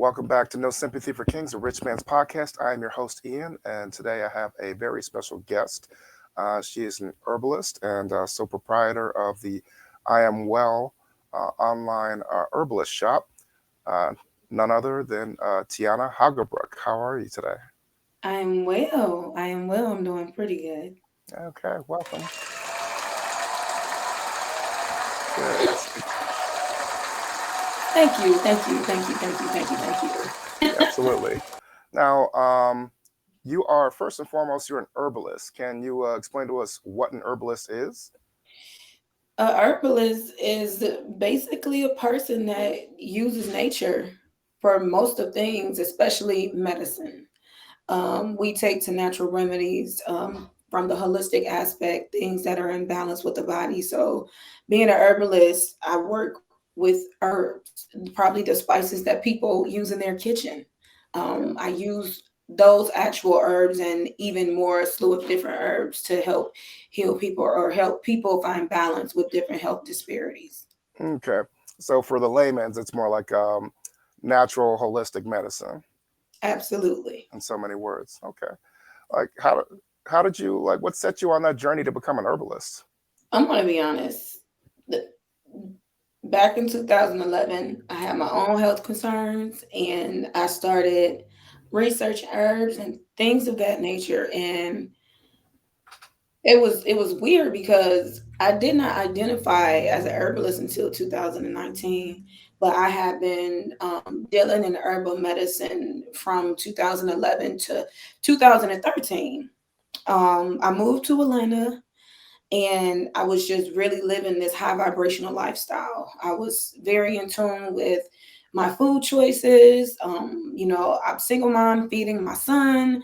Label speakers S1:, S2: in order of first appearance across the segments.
S1: Welcome back to No Sympathy for Kings, a rich man's podcast. I am your host, Ian, and today I have a very special guest. She is an herbalist and sole proprietor of the I Am Well online herbalist shop. Uh, None other than Tionna Hougabrook. How are you today?
S2: I'm well. I am well. I'm doing pretty good.
S1: Okay, welcome. Good.
S2: Thank you. Thank you. Thank you. Thank you. Thank you. Thank you.
S1: Absolutely. Now, you are first and foremost, you're an herbalist. Can you explain to us what an herbalist is?
S2: A herbalist is basically a person that uses nature for most of things, especially medicine. We take to natural remedies from the holistic aspect, things that are in balance with the body. So, being an herbalist, I work with herbs, probably the spices that people use in their kitchen.
S1: Yeah.
S2: I use those actual herbs and even more slew of different herbs to help heal people or help people find balance with different health disparities.
S1: Okay. So for the layman's, it's more like natural holistic medicine
S2: Absolutely.
S1: in so many words. Okay. Like how did you like what set you on that journey to become an herbalist?
S2: I'm going to be honest. The- Back in 2011, I had my own health concerns and I started researching herbs and things of that nature. And it was weird because I did not identify as a herbalist until 2019, but I have been dealing in herbal medicine from 2011 to 2013. I moved to Atlanta and I was just really living this high vibrational lifestyle. I was very in tune with my food choices. I'm single mom feeding my son,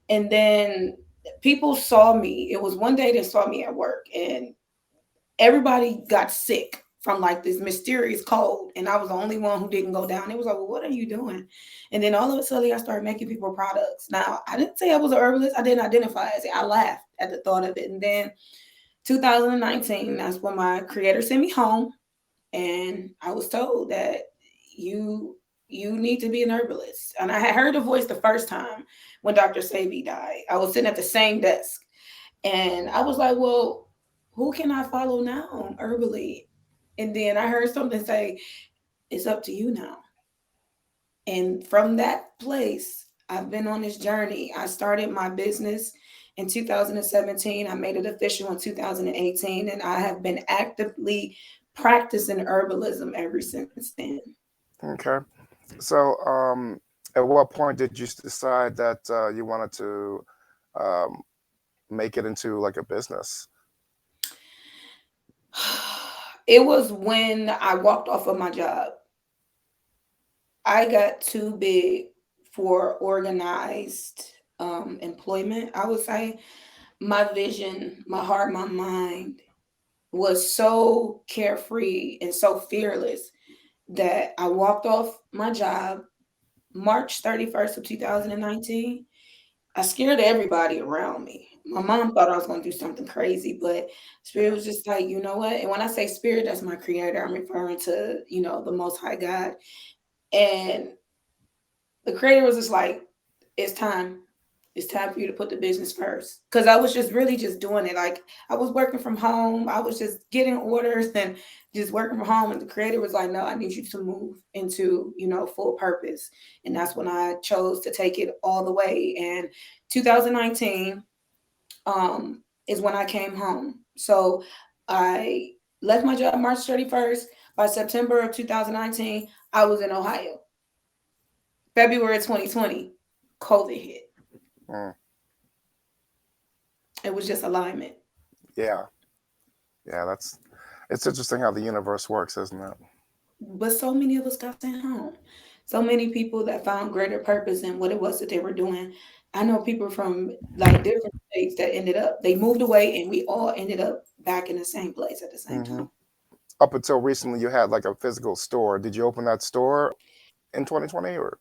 S2: and then people saw me. It was one day they saw me at work, and everybody got sick from like this mysterious cold, and I was the only one who didn't go down. It was like, well, what are you doing? And then all of a sudden, I started making people products. Now, I didn't say I was a herbalist. I didn't identify as it. I laughed at the thought of it, and then 2019, that's when my creator sent me home, and I was told that you you need to be an herbalist. And I had heard the voice the first time when Dr. Sebi died. I was sitting at the same desk, and I was like, "Well, who can I follow now herbally?" And then I heard something say, "It's up to you now." And from that place, I've been on this journey. I started my business in 2017. I made it official in 2018, and I have been actively practicing herbalism ever since then.
S1: Okay. So at what point did you decide that you wanted to um, make it into like a business?
S2: It was when I walked off of my job. I got too big for organized employment, I would say. My vision, my heart, my mind was so carefree and so fearless that I walked off my job March 31st of 2019. I scared everybody around me. My mom thought I was going to do something crazy, but Spirit was just like, you know what? And when I say Spirit, that's my creator. I'm referring to, the Most High God. And the creator was just like, it's time. It's time for you to put the business first. Because I was just really just doing it. Like I was working from home. I was just getting orders and just working from home. And the creator was like, no, I need you to move into, full purpose. And that's when I chose to take it all the way. And 2019 is when I came home. So I left my job March 31st. By September of 2019, I was in Ohio. February 2020, COVID hit.
S1: Mm,
S2: It was just alignment.
S1: yeah. Yeah. It's interesting how the universe works, isn't it?
S2: But so many of us got sent home. So many people that found greater purpose in what it was that they were doing. I know people from like different states that ended up, they moved away and we all ended up back in the same place at the same
S1: Hmm.
S2: time.
S1: Up until recently, you had like a physical store. Did you open that store in 2020 or?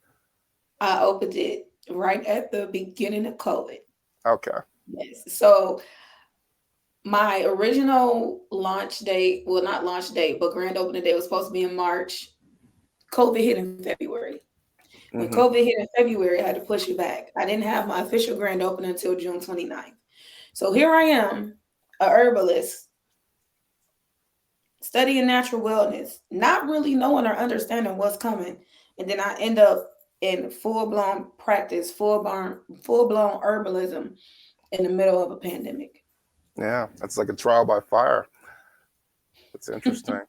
S2: I opened it right at the beginning of COVID.
S1: Okay.
S2: Yes. So my original launch date, well, not launch date, but grand opening day was supposed to be in March. COVID hit in February. When
S1: Hmm.
S2: COVID hit in February, I had to push it back. I didn't have my official grand opening until June 29th. So here I am, a herbalist, studying natural wellness, not really knowing or understanding what's coming. And then I end up in full blown practice, full blown herbalism in the middle of a pandemic.
S1: Yeah, that's like a trial by fire. That's interesting.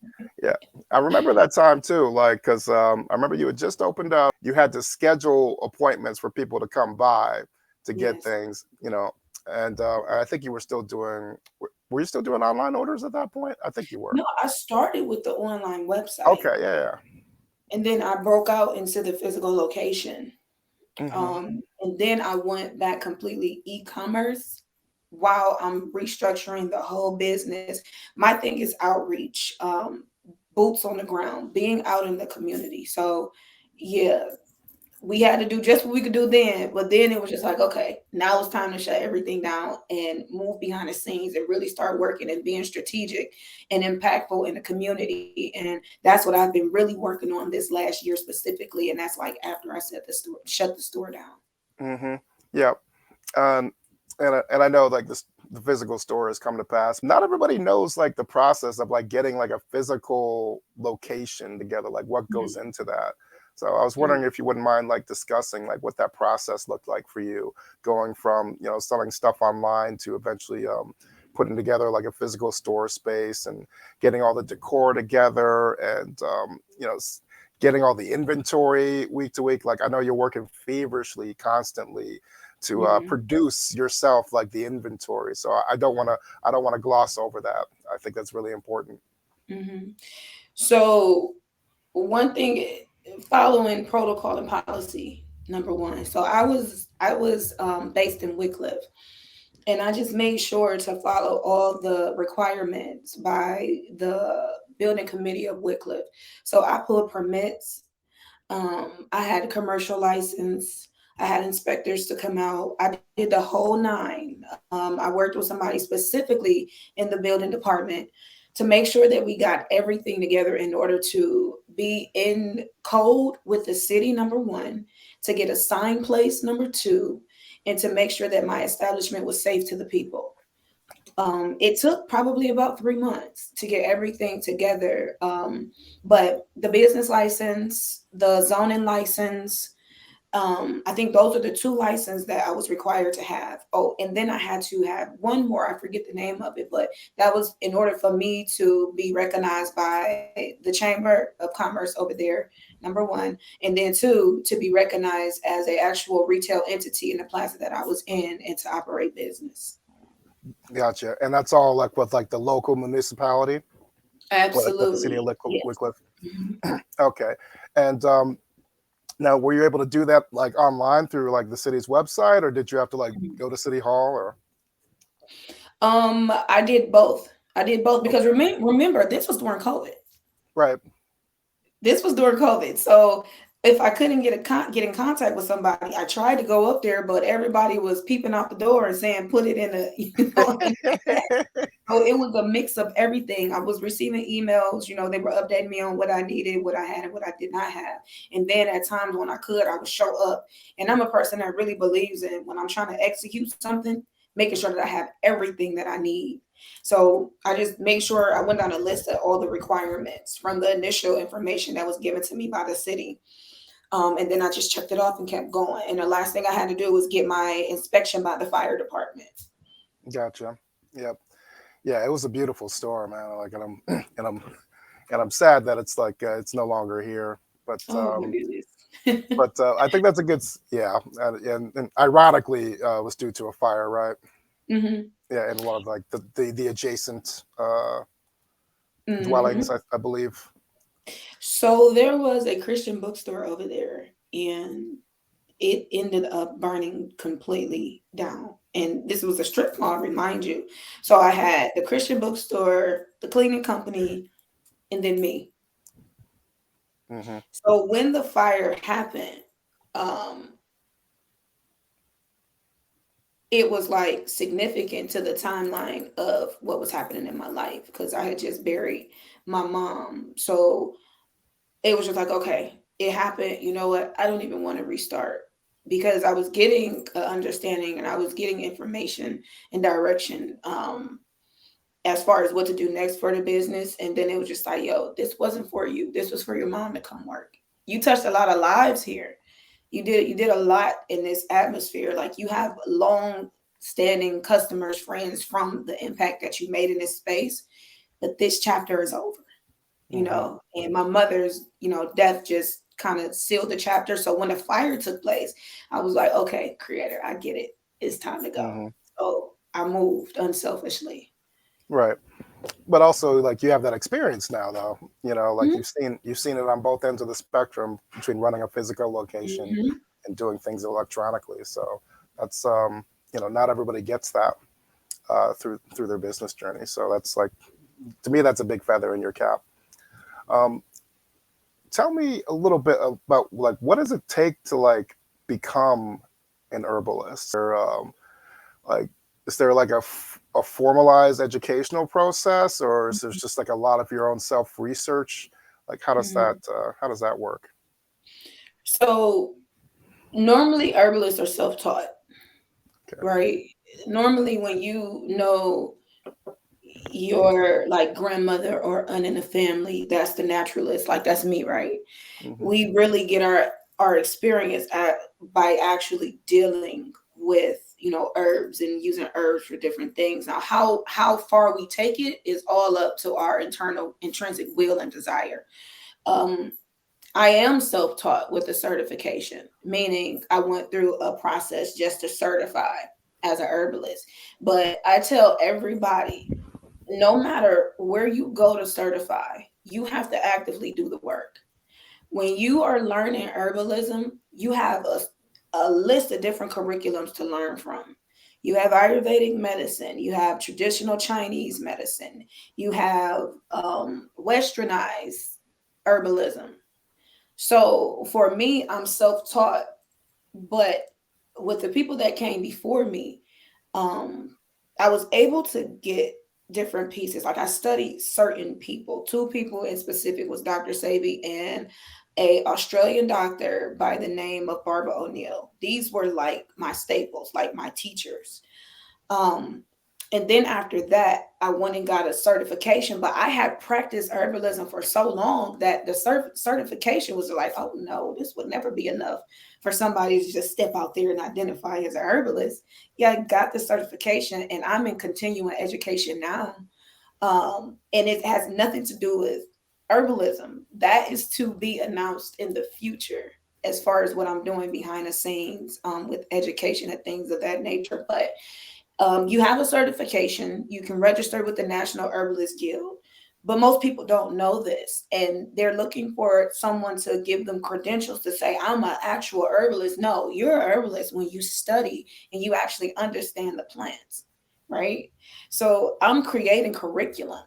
S1: Yeah, I remember that time too. Like, cause I remember you had just opened up. You had to schedule appointments for people to come by to get
S2: Yes.
S1: things, And I think you were still doing. Were you still doing online orders at that point? I think you were.
S2: No, I started with the online website
S1: Okay. Yeah.
S2: and then I broke out into the physical location.
S1: Yeah. Hmm.
S2: And then I went back completely e-commerce while I'm restructuring the whole business. My thing is outreach, boots on the ground, being out in the community. So, yeah, we had to do just what we could do then, but then it was just like, okay, now it's time to shut everything down and move behind the scenes and really start working and being strategic and impactful in the community. And that's what I've been really working on this last year specifically. And that's like after I shut the store down.
S1: Hmm. Yeah. Um, and I know like this the physical store has come to pass. Not everybody knows like the process of like getting like a physical location together, like what goes
S2: Mhm.
S1: into that. So I was
S2: Mm.
S1: wondering if you wouldn't mind like discussing like what that process looked like for you, going from selling stuff online to eventually putting together like a physical store space and getting all the decor together and getting all the inventory week to week. Like I know you're working feverishly constantly to
S2: Mhm.
S1: produce yourself like the inventory. So I don't want to gloss over that. I think that's really important.
S2: Mhm. So one thing, following protocol and policy, number one. So I was based in Wickliffe, and I just made sure to follow all the requirements by the building committee of Wickliffe. So I pulled permits. I had a commercial license. I had inspectors to come out. I did the whole nine. I worked with somebody specifically in the building department to make sure that we got everything together in order to be in code with the city, number one, to get a sign place, number two, and to make sure that my establishment was safe to the people. It took probably about 3 months to get everything together. But the business license, the zoning license, I think those are the two licenses that I was required to have. Oh, and then I had to have one more. I forget the name of it, but that was in order for me to be recognized by the Chamber of Commerce over there, number one, and then two, to be recognized as a actual retail entity in the plaza that I was in and to operate business.
S1: Gotcha. And that's all like with like the local municipality, like with the city of
S2: Absolutely. Yes.
S1: Wickliffe.
S2: Mhm.
S1: Okay. And now, were you able to do that like online through like the city's website, or did you have to like
S2: Mhm.
S1: go to City Hall or?
S2: I did both. I did both because
S1: Okay.
S2: remember this was during COVID.
S1: Right.
S2: This was during COVID. So if I couldn't get in contact with somebody, I tried to go up there, but everybody was peeping out the door and saying, "Put it in a," in the chat. So it was a mix of everything. I was receiving emails, they were updating me on what I needed, what I had, and what I did not have. And then at times when I could, I would show up. And I'm a person that really believes in when I'm trying to execute something, making sure that I have everything that I need. So I just made sure I went down a list of all the requirements from the initial information that was given to me by the city. And then I just checked it off and kept going. And the last thing I had to do was get my inspection by the fire department.
S1: Gotcha. Yep. Yeah, it was a beautiful store, man. Like, and I'm and I'm sad that it's like it's no longer here. But
S2: Oh my goodness.
S1: I think that's a good yeah, and ironically was due to a fire, right?
S2: Hmm.
S1: Yeah, in one of like the adjacent dwellings,
S2: Hmm.
S1: I believe.
S2: So there was a Christian bookstore over there, and it ended up burning completely down. And this was a strip mall, remind you. So I had the Christian bookstore, the cleaning company, and then me.
S1: Hmm.
S2: So when the fire happened, um, it was like significant to the timeline of what was happening in my life because I had just buried my mom. So it was just like, okay. it happened. You know what? I don't even want to restart because I was getting understanding and I was getting information and direction as far as what to do next for the business. And then it was just like, yo, this wasn't for you. This was for your mom to come work. You touched a lot of lives here. You did a lot in this atmosphere. Like you have long standing customers, friends from the impact that you made in this space. But this chapter is over,
S1: Hmm.
S2: and my mother's, death just kind of sealed the chapter. So when the fire took place, I was like, okay, creator, I get it. It's time to go.
S1: Hmm.
S2: So I moved unselfishly.
S1: Right. But also, like, you have that experience now, though. Like
S2: Mhm.
S1: you've seen it on both ends of the spectrum between running a physical location
S2: Mhm.
S1: and doing things electronically. So that's not everybody gets that through their business journey. So that's like, to me, that's a big feather in your cap. Um, Tell me a little bit about, like, what does it take to, like, become an herbalist? Like, is there like a formalized educational process, or is there just like a lot of your own self research? Like,
S2: Mhm.
S1: how does that work?
S2: So normally herbalists are self-taught,
S1: Okay.
S2: right? Normally when your like grandmother or aunt in the family, that's the naturalist, like that's me, right?
S1: Hmm.
S2: We really get our experience by actually dealing with herbs and using herbs for different things. Now how far we take it is all up to our internal intrinsic will and desire. um I am self-taught with a certification, meaning I went through a process just to certify as a herbalist. But I tell everybody, no matter where you go to certify, you have to actively do the work. When you are learning herbalism, you have a list of different curriculums to learn from. You have Ayurvedic medicine, you have traditional Chinese medicine, you have westernized herbalism. So for me, I'm self taught, but with the people that came before me, um, I was able to get different pieces. Like I studied certain people. Two people in specific was Dr. Sebi and a Australian doctor by the name of Barbara O'Neill. These were like my staples, like my teachers. Um, and then after that, I went and got a certification. But I had practiced herbalism for so long that the certification was like, oh no, this would never be enough for somebody to just step out there and identify as a herbalist. Yeah, I got the certification, and I'm in continuing education now. And it has nothing to do with herbalism. That is to be announced in the future as far as what I'm doing behind the scenes with education and things of that nature. But you have a certification. You can register with the National Herbalist Guild, but most people don't know this, and they're looking for someone to give them credentials to say, "I'm an actual herbalist." No, you're a herbalist when you study and you actually understand the plants, right? So I'm creating curriculum.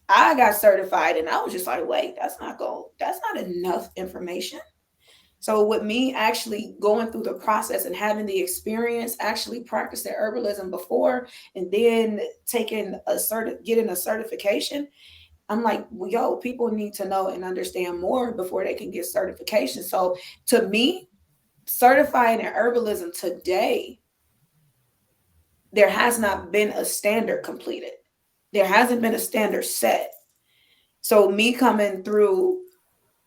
S2: I got certified, and I was just like, "Wait, that's not enough information." So with me actually going through the process and having the experience, actually practicing herbalism before, and then getting a certification, I'm like, well, yo, people need to know and understand more before they can get certification. So to me, certifying in herbalism today, there has not been a standard completed. There hasn't been a standard set. So me coming through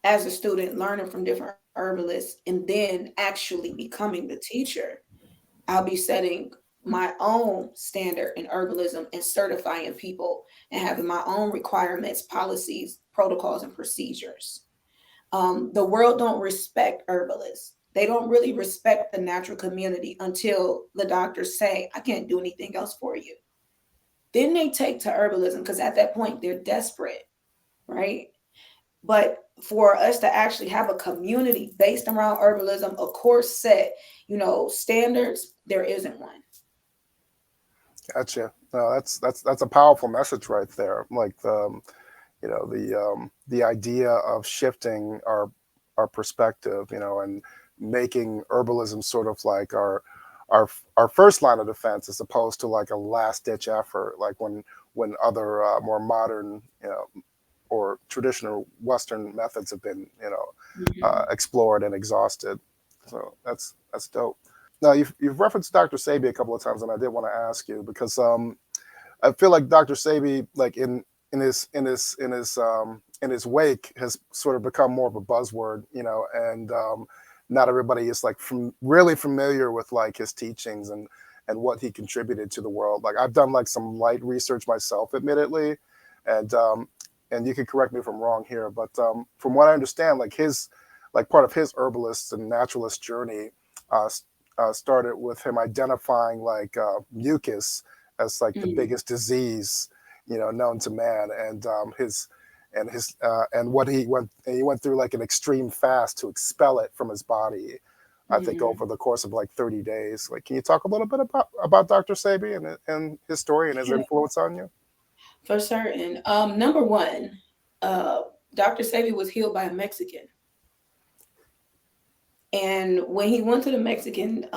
S2: as a student, learning from different herbalists, and then actually becoming the teacher, I'll be setting my own standard in herbalism and certifying people and having my own requirements, policies, protocols, and procedures. The world don't respect herbalists. They don't really respect the natural community until the doctors say, I can't do anything else for you. Then they take to herbalism because at that point they're desperate, right? But for us to actually have a community based around herbalism, a course set, standards, there isn't one.
S1: Gotcha. No, that's a powerful message right there. Like the idea of shifting our perspective, and making herbalism sort of like our our first line of defense, as opposed to like a last ditch effort, like when other more modern or traditional Western methods have been,
S2: Mhm.
S1: explored and exhausted. So that's dope. Now you've referenced Dr. Sebi a couple of times, and I did want to ask you because I feel like Dr. Sebi, like in his wake, has sort of become more of a buzzword, and not everybody is like really familiar with like his teachings and what he contributed to the world. Like I've done like some light research myself, admittedly, and um, and you can correct me if I'm wrong here, but from what I understand, like part of his herbalist and naturalist journey uh, started with him identifying like mucus as like the
S2: Mm,
S1: biggest disease, known to man, and what he went through like an extreme fast to expel it from his body. I think
S2: mm.
S1: over the course of like 30 days. Like, can you talk a little bit about Dr. Sebi and his story and his
S2: Yeah,
S1: influence on you?
S2: for certain. Number one, uh, Dr. Sebi was healed by a Mexican. And when he went to the Mexican,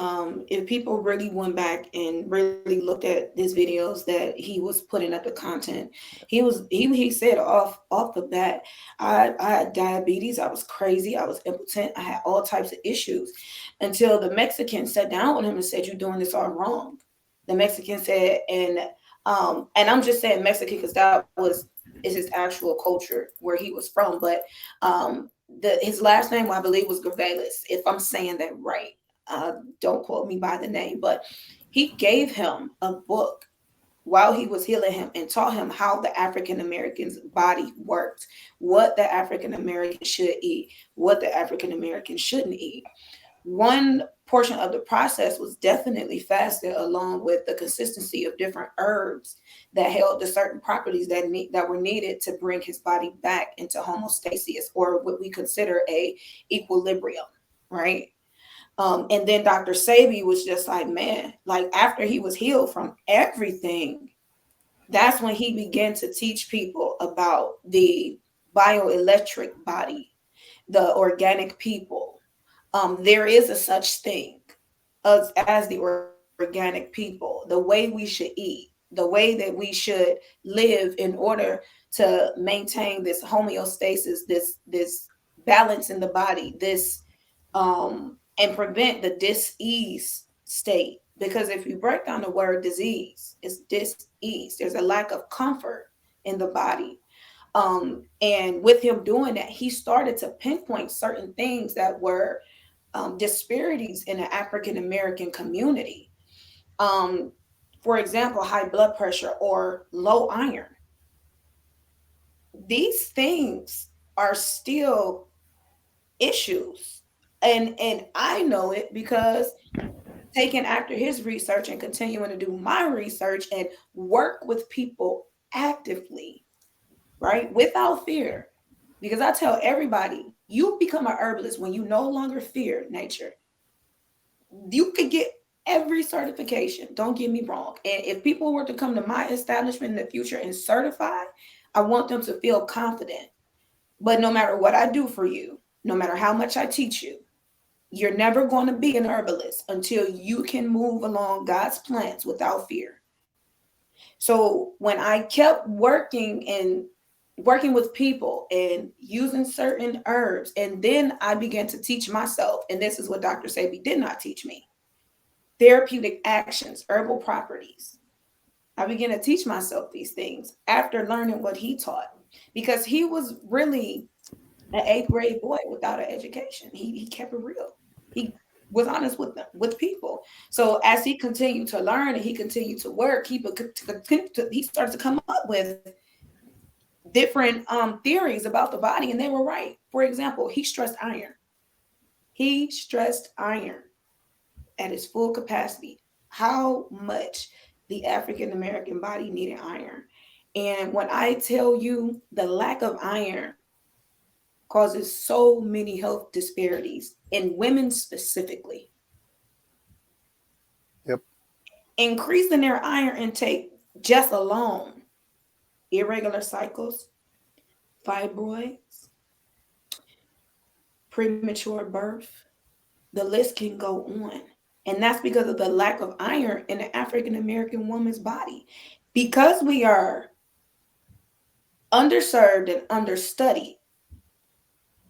S2: if people really went back and really looked at his videos that he was putting up the content, he said off the bat, I had diabetes, I was crazy, I was impotent, I had all types of issues, until the Mexican sat down with him and said, "You're doing this all wrong." The Mexican said, and I'm just saying Mexican because that was is his actual culture where he was from, but um, his last name I believe was Gravelis, if I'm saying that right. Don't quote me by the name, but he gave him a book while he was healing him and taught him how the African American's body worked, what the African American should eat, what the African American shouldn't eat. One portion of the process was definitely fasted, along with the consistency of different herbs that held the certain properties that were needed to bring his body back into homeostasis, or what we consider a equilibrium, right? And then Dr. Sebi was just like, man, like after he was healed from everything, that's when he began to teach people about the bioelectric body, the organic people. There is a such thing as the organic people, the way we should eat, the way that we should live in order to maintain this homeostasis, this balance in the body, this and prevent the dis-ease state. Because if you break down the word disease, it's dis-ease. There's a lack of comfort in the body. And with him doing that, he started to pinpoint certain things that were disparities in the African American community. Um, for example, high blood pressure or low iron. These things are still issues. And I know it because taking after his research and continuing to do my research and work with people actively, right? Without fear. Because I tell everybody, you become an herbalist when you no longer fear nature. You could get every certification. Don't get me wrong. And if people were to come to my establishment in the future and certify, I want them to feel confident. But no matter what I do for you, no matter how much I teach you, you're never going to be an herbalist until you can move along God's plans without fear. So when I kept working with people and using certain herbs, and then I began to teach myself, and this is what Dr. Sebi did not teach me: therapeutic actions, herbal properties. I began to teach myself these things after learning what he taught, because he was really an eighth grade boy without an education. He kept it real. He was honest with them, with people. So as he continued to learn and he continued to work, he started to come up with different theories about the body, and they were right. For example, he stressed iron. He stressed iron at its full capacity. How much the African American body needed iron. And when I tell you the lack of iron causes so many health disparities in women specifically,
S1: Yep.
S2: increasing their iron intake just alone, irregular cycles, fibroids, premature birth, the list can go on. And that's because of the lack of iron in the African American woman's body. Because we are underserved and understudied.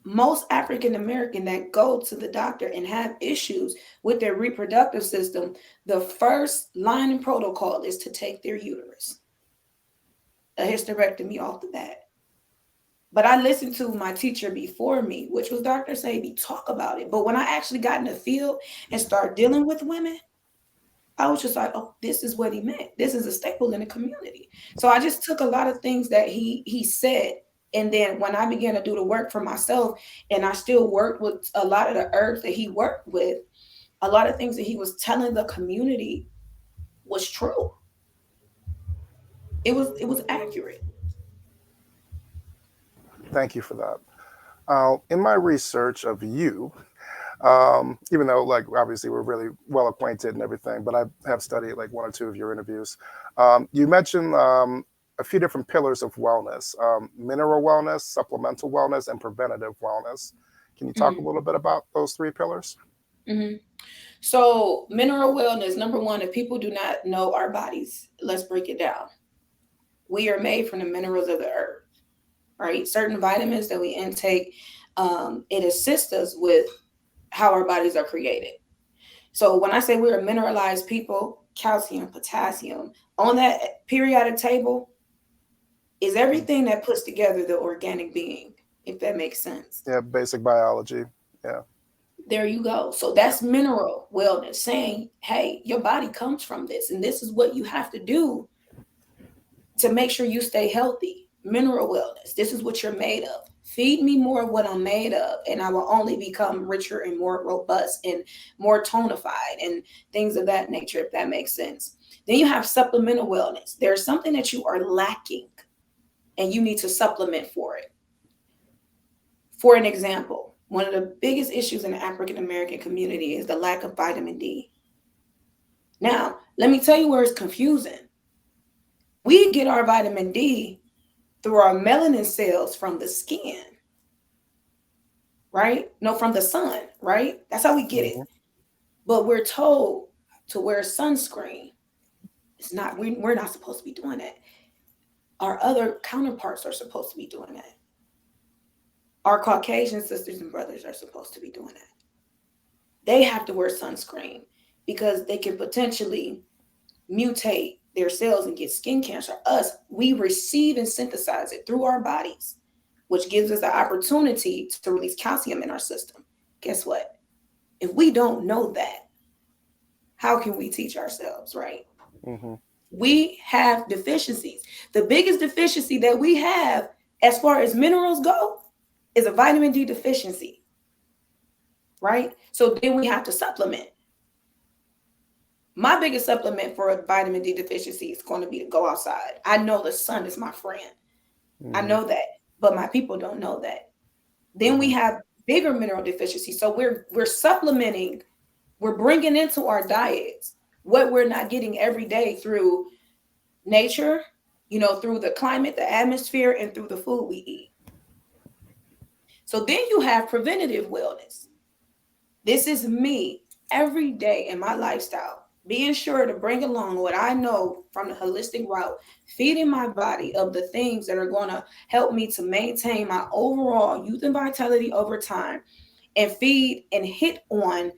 S2: Most African American that go to the doctor and have issues with their reproductive system, the first line in protocol is to take their uterus, a hysterectomy off the bat. But I listened to my teacher before me, which was Dr. Sebi, talk about it. But when I actually got in the field and started dealing with women, I was just like, oh, this is what he meant. This is a staple in the community. So I just took a lot of things that he said. And then when I began to do the work for myself, and I still worked with a lot of the herbs that he worked with, a lot of things that he was telling the community was true. It was accurate.
S1: Thank you for that. In my research of you, even though like obviously we're really well acquainted and everything, but I have studied like one or two of your interviews. You mentioned a few different pillars of wellness: mineral wellness, supplemental wellness, and preventative wellness. Can you talk a
S2: Mhm,
S1: little bit about those three pillars?
S2: mhm. So mineral wellness, number one, if people do not know our bodies, let's break it down. We are made from the minerals of the earth, right? Certain vitamins that we intake, it assists us with how our bodies are created. So when I say we're a mineralized people, calcium, potassium, on that periodic table is
S1: Mm.
S2: everything that puts together the organic being, if that makes sense.
S1: Yeah, basic biology. Yeah.
S2: There you go. So that's mineral wellness, saying, hey, your body comes from this, and this is what you have to do to make sure you stay healthy. Mineral wellness. This is what you're made of. Feed me more of what I'm made of, and I will only become richer and more robust and more tonified and things of that nature, if that makes sense. Then you have supplemental wellness. There's something that you are lacking and you need to supplement for it. For an example, one of the biggest issues in the African American community is the lack of vitamin D. Now, let me tell you where it's confusing. We get our vitamin D through our melanin cells from the skin, right? No, from the sun, right? That's how we get
S1: Hmm.
S2: it. But we're told to wear sunscreen. It's not, we're not supposed to be doing that. Our other counterparts are supposed to be doing that. Our Caucasian sisters and brothers are supposed to be doing that. They have to wear sunscreen because they can potentially mutate their cells and get skin cancer. Us, we receive and synthesize it through our bodies, which gives us the opportunity to release calcium in our system. Guess what? If we don't know that, how can we teach ourselves, right?
S1: Hmm.
S2: We have deficiencies. The biggest deficiency that we have, as far as minerals go, is a vitamin D deficiency, right? So then we have to supplement. My biggest supplement for a vitamin D deficiency is going to be to go outside. I know the sun is my friend. I
S1: Hmm.
S2: know that, but my people don't know that. Then we
S1: Hmm.
S2: have bigger mineral deficiency. So we're supplementing, we're bringing into our diets what we're not getting every day through nature, through the climate, the atmosphere, and through the food we eat. So then you have preventative wellness. This is me every day in my lifestyle, being sure to bring along what I know from the holistic route, feeding my body of the things that are going to help me to maintain my overall youth and vitality over time, and feed and hit on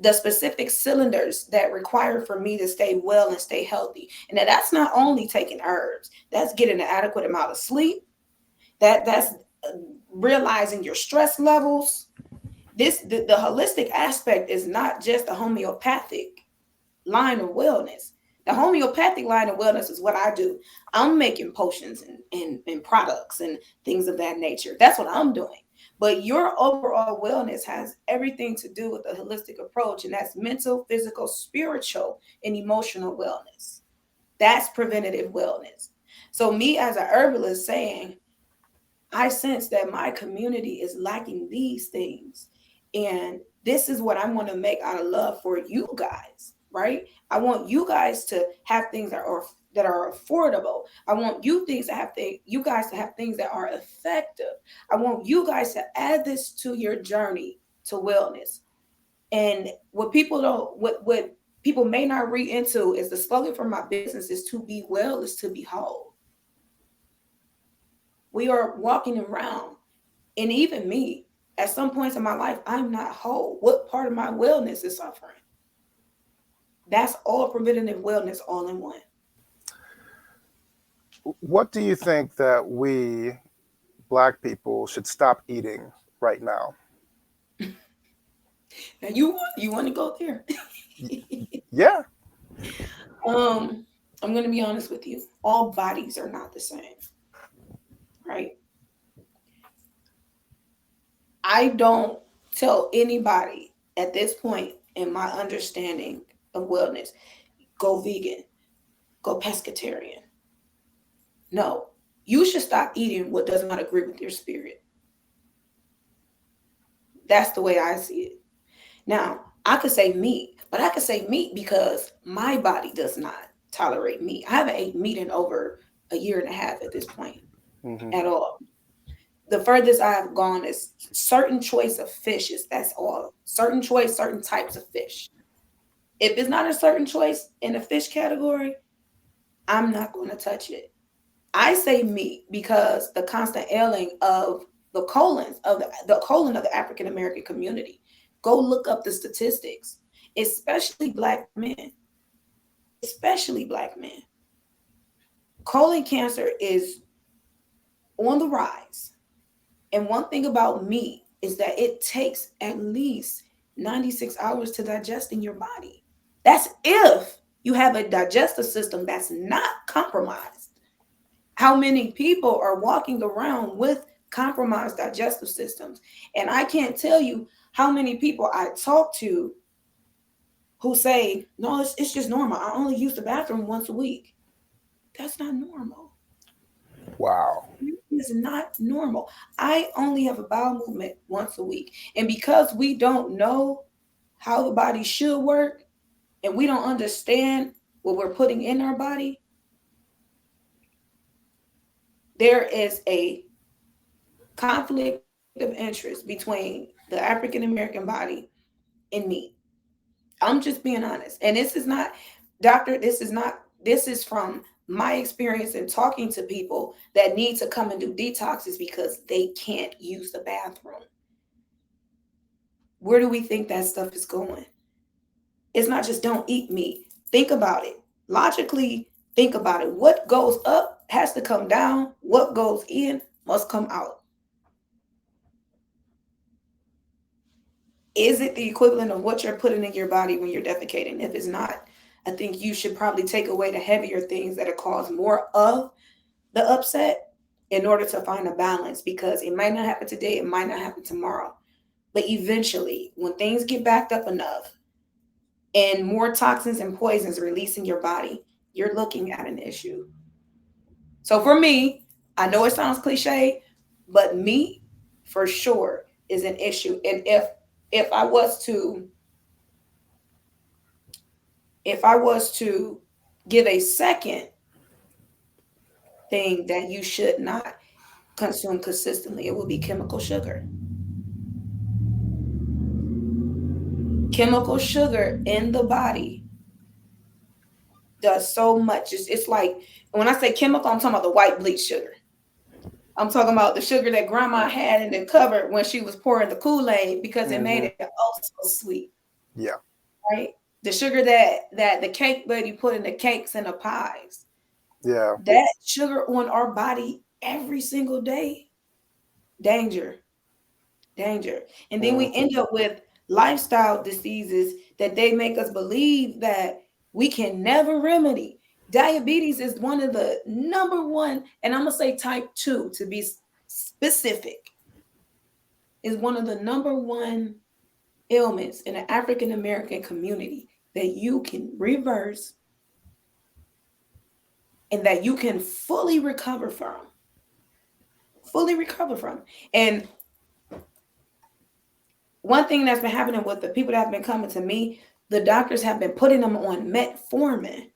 S2: the specific cylinders that require for me to stay well and stay healthy. And that's not only taking herbs, that's getting an adequate amount of sleep, that's realizing your stress levels. The holistic aspect is not just a homeopathic line of wellness. The homeopathic line of wellness is what I do. I'm making potions and products and things of that nature. That's what I'm doing. But your overall wellness has everything to do with the holistic approach, and that's mental, physical, spiritual, and emotional wellness. That's preventative wellness. So, me as a herbalist saying, I sense that my community is lacking these things. And this is what I want to make out of love for you guys, right? I want you guys to have things that are affordable. I want you guys to have things that are effective. I want you guys to add this to your journey to wellness. And what people may not read into is the slogan for my business is to be well is to be whole. We are walking around, and even me, at some points in my life, I'm not whole. What part of my wellness is suffering? That's all preventative wellness all in one.
S1: What do you think that we Black people should stop eating right now?
S2: Now you want to go there?
S1: Yeah.
S2: I'm going to be honest with you. All bodies are not the same, right? I don't tell anybody at this point in my understanding of wellness, go vegan, go pescatarian. No, you should stop eating what does not agree with your spirit. That's the way I see it. Now, I could say meat, but I could say meat because my body does not tolerate meat. I haven't ate meat in over a year and a half at this point
S1: Hmm.
S2: at all. The furthest I have gone is certain choice of fishes. That's all. Certain choice, certain types of fish. If it's not a certain choice in the fish category, I'm not going to touch it. I say meat because the constant ailing of the colon of the African American community. Go look up the statistics, especially black men, especially black men. Colon cancer is on the rise. And one thing about meat is that it takes at least 96 hours to digest in your body. That's if you have a digestive system that's not compromised. How many people are walking around with compromised digestive systems? And I can't tell you how many people I talk to who say, no, it's just normal. I only use the bathroom once a week. That's not normal.
S1: Wow.
S2: It's not normal. I only have a bowel movement once a week. And because we don't know how the body should work and we don't understand what we're putting in our body, there is a conflict of interest between the African American body and me. I'm just being honest. And this is not, doctor, this is from my experience in talking to people that need to come and do detoxes because they can't use the bathroom. Where do we think that stuff is going? It's not just don't eat meat. Think about it. Logically, think about it. What goes up has to come down. What goes in must come out. Is it the equivalent of what you're putting in your body when you're defecating? If it's not, I think you should probably take away the heavier things that cause more of the upset in order to find a balance because it might not happen today, it might not happen tomorrow. But eventually, when things get backed up enough and more toxins and poisons release in your body, you're looking at an issue. So for me, I know it sounds cliche, but meat for sure is an issue. And if I was to if I was to give a second thing that you should not consume consistently, it would be chemical sugar. Chemical sugar in the body does so much. It's like when I say chemical, I'm talking about the white bleach sugar. I'm talking about the sugar that grandma had in the cupboard when she was pouring the Kool-Aid because it made
S1: Hmm.
S2: it oh so sweet,
S1: Yeah.
S2: right? The sugar that the cake buddy put in the cakes and the pies.
S1: Yeah.
S2: That sugar on our body every single day, danger, danger. And then we
S1: Hmm.
S2: end up with lifestyle diseases that they make us believe that we can never remedy. Diabetes is one of the number one, and I'm gonna say type 2 to be specific, is one of the number one ailments in the African American community that you can reverse and that you can fully recover from. Fully recover from. And one thing that's been happening with the people that have been coming to me, the doctors have been putting them on metformin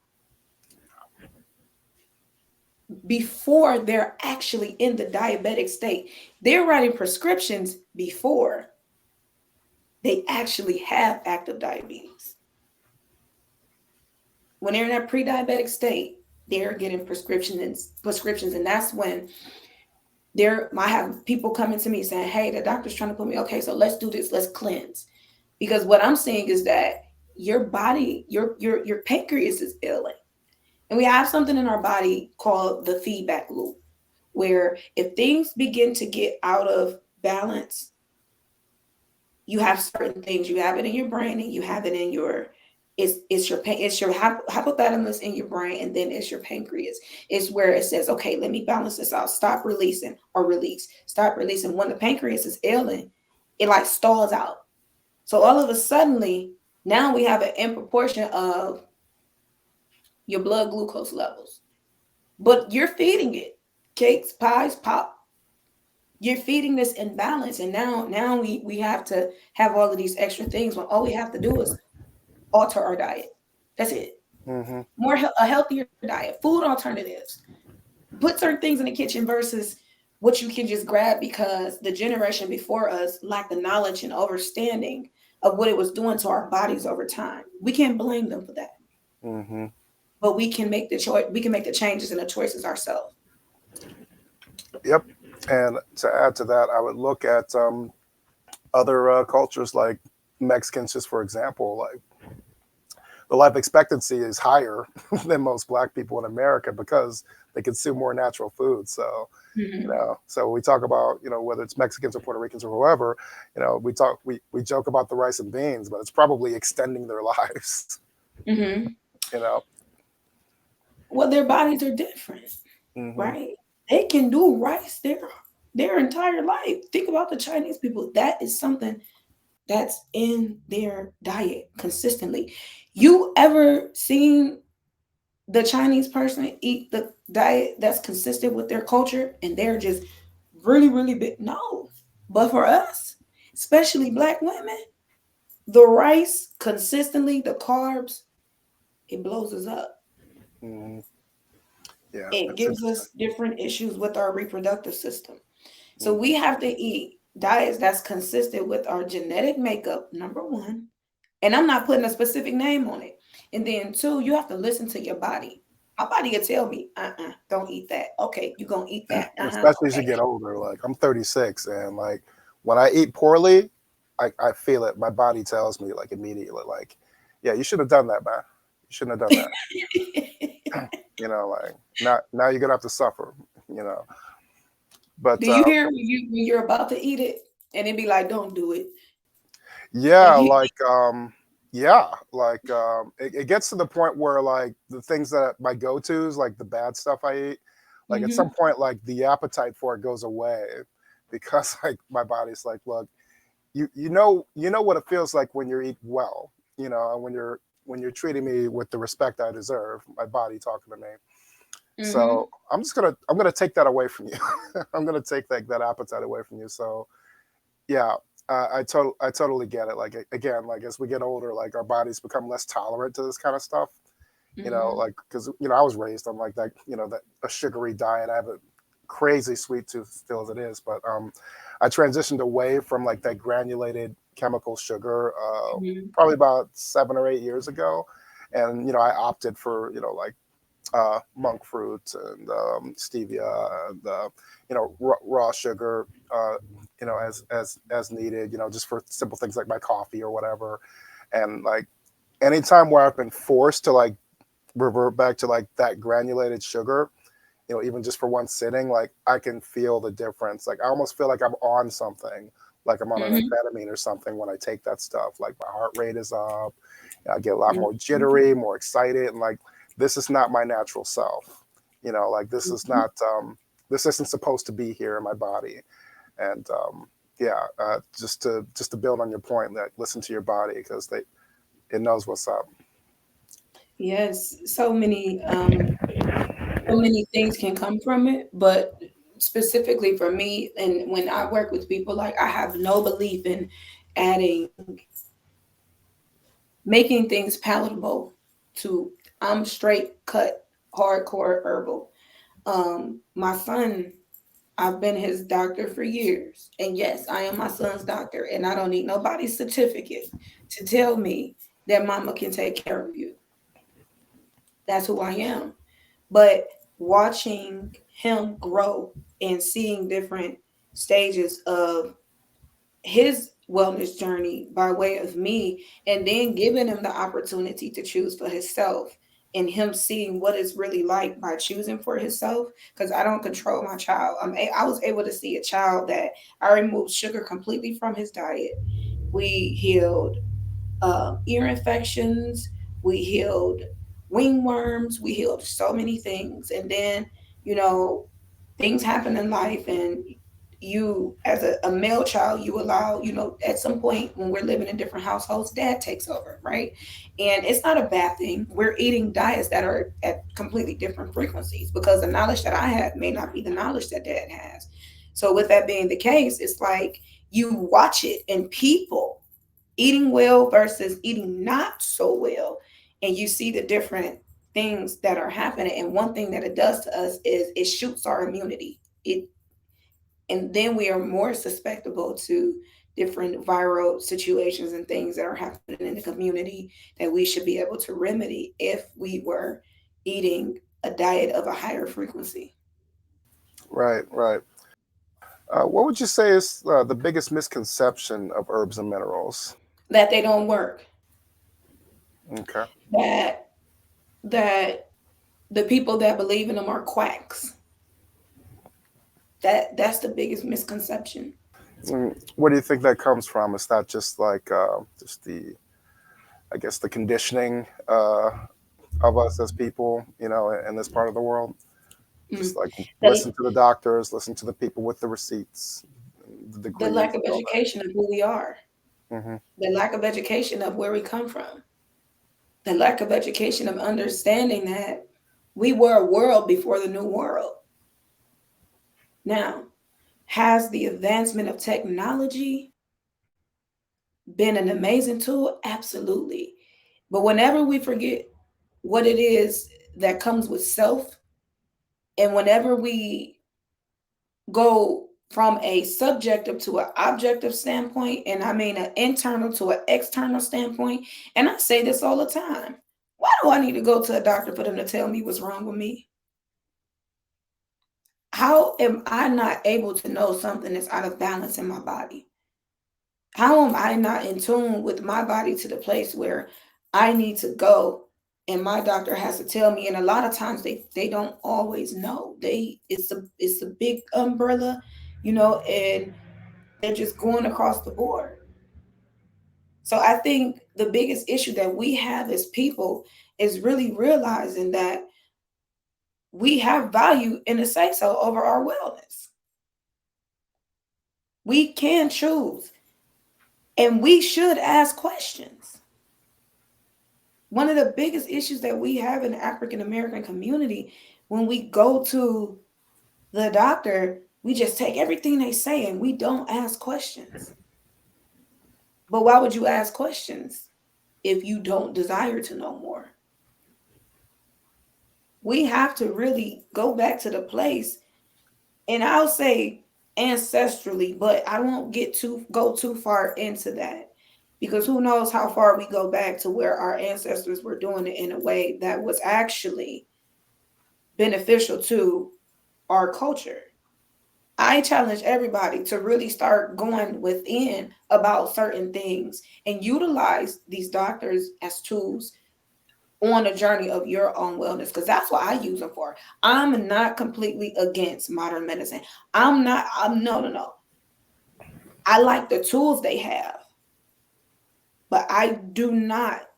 S2: before they're actually in the diabetic state. They're writing prescriptions before they actually have active diabetes. When they're in that pre-diabetic state, they're getting prescriptions, and that's when I have people coming to me saying, "Hey, the doctor's trying to put me." Okay, so let's do this. Let's cleanse, because what I'm seeing is that your body, your pancreas is ailing, and we have something in our body called the feedback loop, where if things begin to get out of balance, you have certain things. You have it in your brain, and you have it in your it's your hypothalamus in your brain, and then it's your pancreas. It's where it says, okay, let me balance this out. Stop releasing or release. Stop releasing. When the pancreas is ailing, it like stalls out. So all of a suddenly, now we have an in proportion of your blood glucose levels, but you're feeding it cakes, pies, pop. You're feeding this imbalance, and now we have to have all of these extra things when all we have to do is alter our diet. That's it.
S1: Mm-hmm.
S2: A healthier diet, food alternatives. Put certain things in the kitchen versus what you can just grab, because the generation before us lacked the knowledge and understanding of what it was doing to our bodies over time. We can't blame them for that,
S1: Mm-hmm.
S2: but we can make the choice. We can make the changes and the choices ourselves.
S1: Yep. And to add to that, I would look at other cultures like Mexicans, just for example. Like the life expectancy is higher than most Black people in America because they consume more natural food. So,
S2: Mm-hmm.
S1: so we talk about, whether it's Mexicans or Puerto Ricans or whoever, we joke about the rice and beans, but it's probably extending their lives.
S2: Mm-hmm.
S1: you know.
S2: Well, their bodies are different,
S1: Hmm.
S2: right? They can do rice their entire life. Think about the Chinese people. That is something that's in their diet consistently. You ever seen the Chinese person eat the diet that's consistent with their culture and they're just really, really big? No. But for us, especially Black women, the rice consistently, the carbs, it blows us up.
S1: Hmm. Yeah,
S2: It
S1: that's
S2: gives
S1: interesting.
S2: us different issues with our reproductive system. So we
S1: Hmm.
S2: have to eat diets that's consistent with our genetic makeup, number one. And I'm not putting a specific name on it. And then two, you have to listen to your body. My body will tell me, don't eat that. Okay, you're gonna eat that.
S1: Especially as you
S2: Okay.
S1: get older. Like I'm 36, and like when I eat poorly, I feel it. My body tells me like immediately, like, yeah, you should have done that, man. You shouldn't have done that. Like now you're gonna have to suffer. You know, but
S2: Do you hear when you're about to eat it and it be like, don't do it?
S1: yeah,
S2: And you
S1: it gets to the point where like the things that my go-tos, like the bad stuff I eat, like at some
S2: hmm
S1: point, like the appetite for it goes away because like my body's like, look, you know what it feels like when you eat well, and when you're treating me with the respect I deserve, my body talking to me. So
S2: hmm
S1: I'm gonna take that away from you. I'm gonna take that appetite away from you. So yeah, I totally get it. Like again, like as we get older, like our bodies become less tolerant to this kind of stuff.
S2: hmm
S1: Like because I was raised on like that, that a sugary diet. I have a crazy sweet tooth still as it is, but I transitioned away from like that granulated chemical sugar
S2: hmm
S1: probably about 7 or 8 years ago, and I opted for like monk fruit and stevia and raw sugar, as needed, just for simple things like my coffee or whatever. And like anytime where I've been forced to like revert back to like that granulated sugar, even just for one sitting, like I can feel the difference. Like I almost feel like I'm on something, like I'm on an
S2: hmm
S1: amphetamine or something when I take that stuff. Like my heart rate is up, I get a lot more
S2: hmm
S1: jittery, more excited, and like this is not my natural self. Like this is not this isn't supposed to be here in my body. And yeah, just to build on your point, that listen to your body because it knows what's up.
S2: Yes, so many things can come from it, but specifically for me, and when I work with people, like I have no belief in adding making things palatable to I'm straight cut hardcore herbal. My son, I've been his doctor for years. And yes, I am my son's doctor, and I don't need nobody's certificate to tell me that mama can take care of you. That's who I am. But watching him grow and seeing different stages of his wellness journey by way of me, and then giving him the opportunity to choose for himself, and him seeing what it's really like by choosing for himself, because I don't control my child. I was able to see a child that I removed sugar completely from his diet. We healed ear infections, we healed wing worms, we healed so many things. And then, you know, things happen in life, and you, as a male child, you allow, at some point when we're living in different households, dad takes over, right? And it's not a bad thing. We're eating diets that are at completely different frequencies, because the knowledge that I have may not be the knowledge that dad has. So, with that being the case, it's like you watch it in people eating well versus eating not so well, and you see the different things that are happening. And one thing that it does to us is it shoots our immunity. It And then we are more susceptible to different viral situations and things that are happening in the community that we should be able to remedy if we were eating a diet of a higher frequency.
S1: Right, right. What would you say is the biggest misconception of herbs and minerals?
S2: That they don't work.
S1: Okay.
S2: That that the people that believe in them are quacks. That's the biggest misconception.
S1: Where do you think that comes from? Is that just like just I guess, the conditioning of us as people, in this part of the world?
S2: Mm.
S1: Just like
S2: The,
S1: listen to the doctors, listen to the people with the receipts, the
S2: the lack
S1: degrees,
S2: of
S1: and all
S2: education of who we are,
S1: that.
S2: the lack of education of where we come from, the lack of education of understanding that we were a world before the new world. Now, has the advancement of technology been an amazing tool? Absolutely. But whenever we forget what it is that comes with self, and whenever we go from a subjective to an objective standpoint, and I mean an internal to an external standpoint, and I say this all the time. Why do I need to go to a doctor for them to tell me what's wrong with me? How am I not able to know something that's out of balance in my body? How am I not in tune with my body to the place where I need to go, and my doctor has to tell me? And a lot of times they don't always know. It's a big umbrella, and they're just going across the board. So I think the biggest issue that we have as people is really realizing that we have value in the say so over our wellness. We can choose, and we should ask questions. One of the biggest issues that we have in the African American community, when we go to the doctor, we just take everything they say and we don't ask questions. But why would you ask questions if you don't desire to know more? We have to really go back to the place, and I'll say ancestrally, but I won't go too far into that, because who knows how far we go back to where our ancestors were doing it in a way that was actually beneficial to our culture. I challenge everybody to really start going within about certain things and utilize these doctors as tools on a journey of your own wellness, because that's what I use them for. I'm not completely against modern medicine. I'm no, no, no. I like the tools they have, but I do not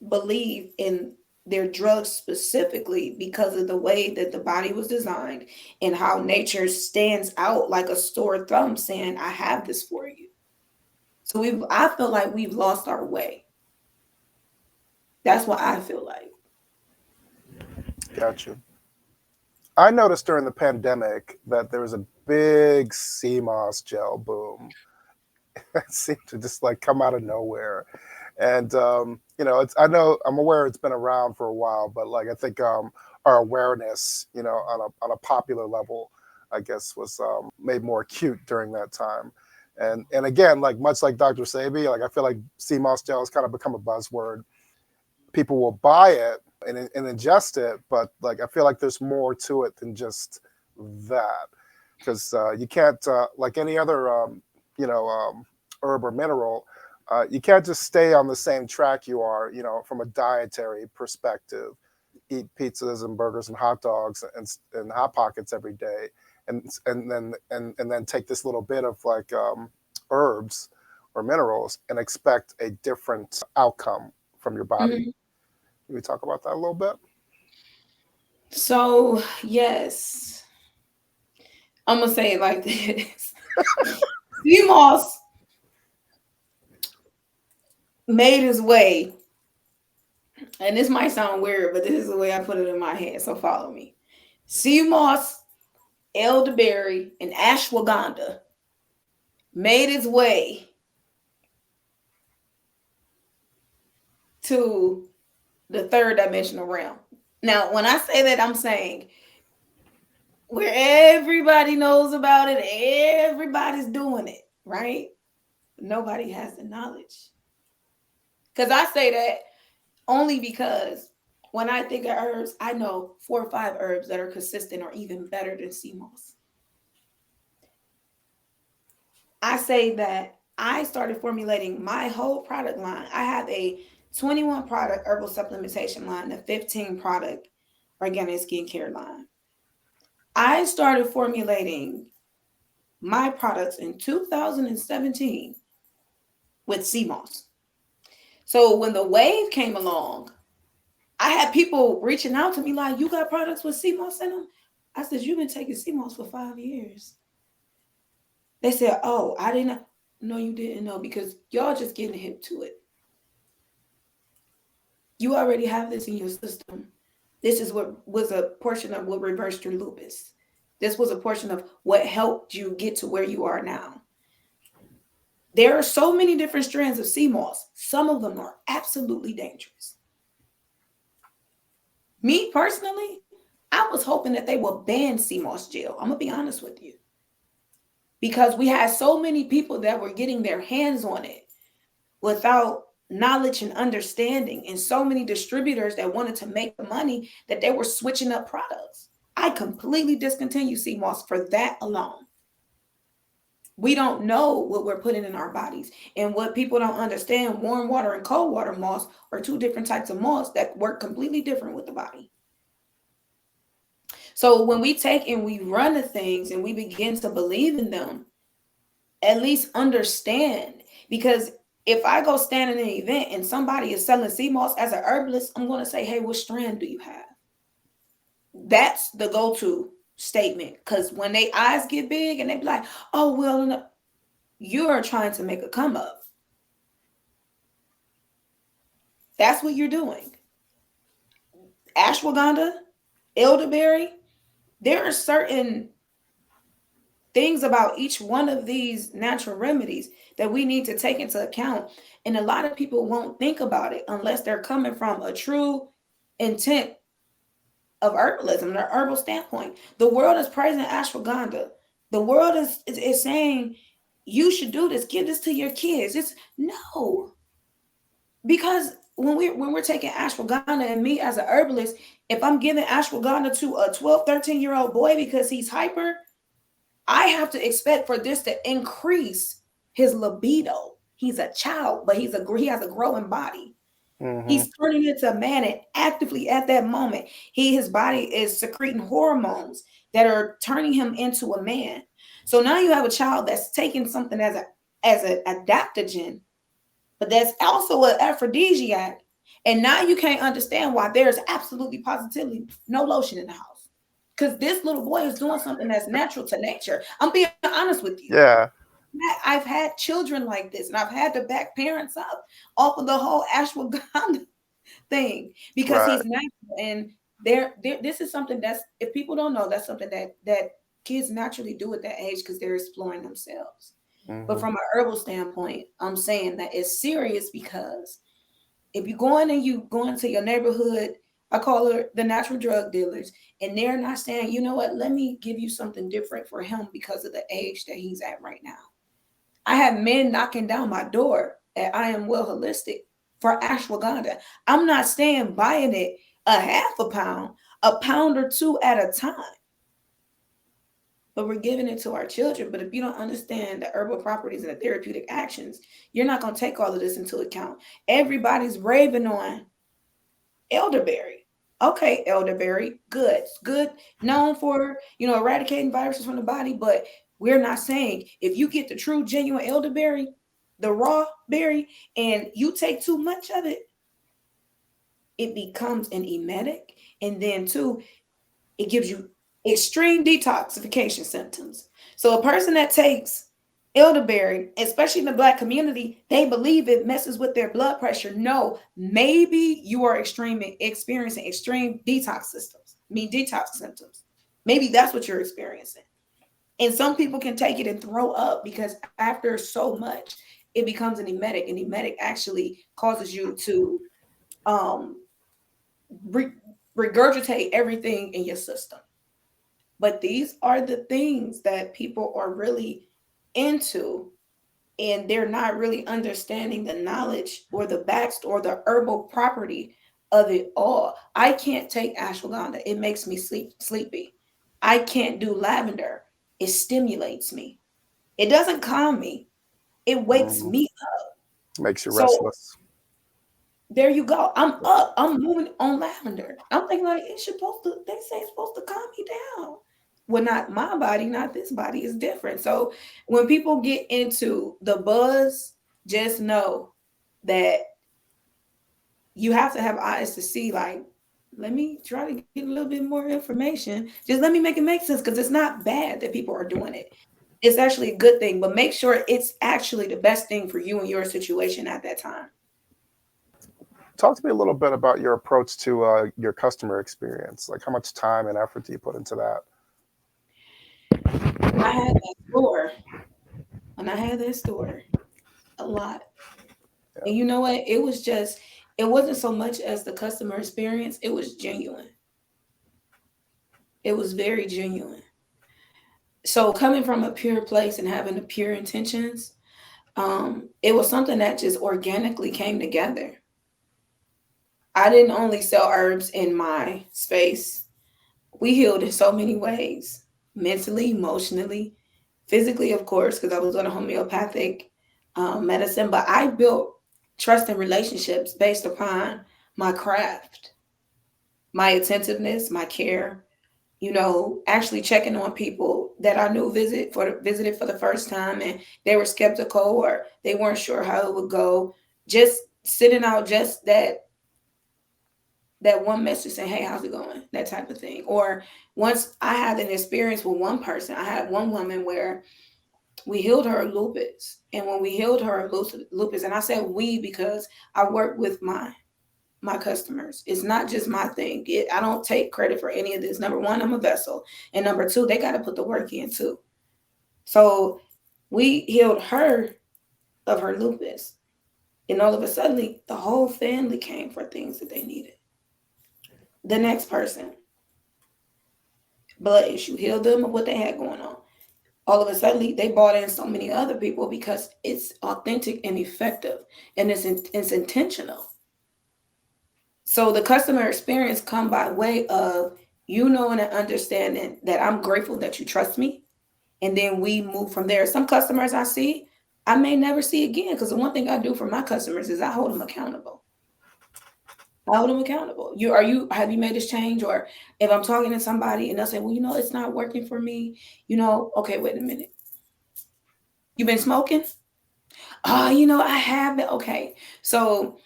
S2: believe in their drugs specifically because of the way that the body was designed and how nature stands out like a sore thumb saying, I have this for you. So I feel like we've lost our way. That's what I feel like.
S1: Got you. I noticed during the pandemic that there was a big CMOS gel boom. It seemed to just like come out of nowhere. And I'm aware it's been around for a while, but like I think our awareness, on a popular level, I guess, was made more acute during that time. And again, like much like Dr. Sebi, like I feel like CMOS gel has kind of become a buzzword. People will buy it and ingest it, but like I feel like there's more to it than just that. because you can't, like any other, you know, herb or mineral, you can't just stay on the same track you are, you know, from a dietary perspective. Eat pizzas and burgers and hot dogs and hot pockets every day, and then take this little bit of like herbs or minerals and expect a different outcome from your body.
S2: Mhm.
S1: Can we talk about that a little bit?
S2: So, yes, I'm gonna say it like this. Sea moss made his way, and this might sound weird, but this is the way I put it in my head. So follow me. Sea moss, elderberry, and ashwagandha made its way to the third dimensional realm. Now, when I say that, I'm saying where everybody knows about it, everybody's doing it, right? Nobody has the knowledge. Because I say that only because when I think of herbs, I know 4 or 5 herbs that are consistent or even better than sea moss. I say that I started formulating my whole product line. I have a 21 product herbal supplementation line, a 15 product organic skincare line. I started formulating my products in 2017 with sea moss. So when the wave came along, I had people reaching out to me like, "You got products with sea moss in them?" I said, "You've been taking sea moss for 5 years." They said, "Oh, I didn't know." No, you didn't know because y'all just getting hip to it. You already have this in your system. This is what was a portion of what reversed your lupus. This was a portion of what helped you get to where you are now. There are so many different strands of sea moss. Some of them are absolutely dangerous. Me personally, I was hoping that they would ban sea moss gel. I'm gonna be honest with you. Because we had so many people that were getting their hands on it without knowledge and understanding, and so many distributors that wanted to make the money that they were switching up products. I completely discontinued sea moss for that alone. We don't know what we're putting in our bodies. And what people don't understand, warm water and cold water moss are two different types of moss that work completely different with the body. So when we take and we run the things and we begin to believe in them, at least understand. Because if I go stand in an event and somebody is selling sea moss as an herbalist, I'm going to say, "Hey, what strand do you have?" That's the go-to statement. Because when they eyes get big and they be like, "Oh, well, no," you are trying to make a come up. That's what you're doing. Ashwagandha, elderberry, there are certain things about each one of these natural remedies that we need to take into account. And a lot of people won't think about it unless they're coming from a true intent of herbalism, their herbal standpoint. The world is praising ashwagandha. The world is saying you should do this, give this to your kids. It's no, because when we're taking ashwagandha, and me as a herbalist, if I'm giving ashwagandha to a 12, 13-year-old boy because he's hyper, I have to expect for this to increase his libido. He's a child, but he has a growing body.
S1: Mm-hmm.
S2: He's turning into a man, and actively at that moment, his body is secreting hormones that are turning him into a man. So now you have a child that's taking something as an adaptogen, but that's also an aphrodisiac. And now you can't understand why there's absolutely positively no lotion in the house. Because this little boy is doing something that's natural to nature. I'm being honest with you.
S1: Yeah.
S2: I've had children like this, and I've had to back parents up off of the whole ashwagandha thing because
S1: Right.
S2: he's natural. And this is something that's, if people don't know, that's something that kids naturally do at that age because they're exploring themselves. But
S1: Mm-hmm.
S2: from an herbal standpoint, I'm saying that it's serious because if you go in and you go into your neighborhood, I call it the natural drug dealers, and they're not saying, "You know what, let me give you something different for him because of the age that he's at right now." I have men knocking down my door at I Am Well Holistic for ashwagandha. I'm not staying buying it a half a pound or two at a time. but we're giving it to our children. But if you don't understand the herbal properties and the therapeutic actions, you're not going to take all of this into account. Everybody's raving on elderberry. Okay, elderberry, good, good, known for, eradicating viruses from the body. But we're not saying if you get the true, genuine elderberry, the raw berry, and you take too much of it, it becomes an emetic, and then two, it gives you extreme detoxification symptoms. So a person that takes elderberry, especially in the Black community, they believe it messes with their blood pressure. No, maybe you are experiencing extreme detox symptoms. Maybe that's what you're experiencing. And some people can take it and throw up because after so much, it becomes an emetic. An emetic actually causes you to um, re- regurgitate everything in your system. But these are the things that people are really into, and they're not really understanding the knowledge or the backstory or the herbal property of it all. I can't take ashwagandha, it makes me sleepy. I can't do lavender, it stimulates me. It doesn't calm me, it wakes
S1: Mhm.
S2: me up.
S1: Makes you
S2: So
S1: restless.
S2: there you go. I'm up. I'm moving on lavender. I'm thinking like it's supposed to. They say it's supposed to calm me down. Well, not my body, not this body is different. So when people get into the buzz, just know that you have to have eyes to see. Like, let me try to get a little bit more information. Just let me make it make sense because it's not bad that people are doing it. It's actually a good thing, but make sure it's actually the best thing for you and your situation at that time.
S1: Talk to me a little bit about your approach to your customer experience. Like, how much time and effort do you put into that?
S2: When I had that store, when I had that store, a lot.
S1: Yeah.
S2: And you know what? It wasn't so much as the customer experience, it was genuine. It was very genuine. So coming from a pure place and having the pure intentions, it was something that just organically came together. I didn't only sell herbs in my space. We healed in so many ways, mentally, emotionally, physically, of course, because I was on a homeopathic medicine, but I built trust and relationships based upon my craft, my attentiveness, my care, actually checking on people that I knew visited for the first time and they were skeptical or they weren't sure how it would go. Just sitting out just that one message saying, "Hey, how's it going?" That type of thing. Or once I had an experience with one person, I had one woman where we healed her lupus. And when we healed her lupus, and I said we because I work with my customers. It's not just my thing. I don't take credit for any of this. Number one, I'm a vessel. And number two, they got to put the work in too. So we healed her of her lupus. And all of a sudden, the whole family came for things that they needed. The next person, blood issue, healed them of what they had going on. All of a sudden, they brought in so many other people because it's authentic and effective and it's intentional. So the customer experience come by way of you knowing and understanding that I'm grateful that you trust me. And then we move from there. Some customers I see, I may never see again because the one thing I do for my customers is I hold them accountable. I hold them accountable. Have you made this change? Or if I'm talking to somebody and they'll say, well, it's not working for me, okay, wait a minute. You been smoking? I have been. Okay. So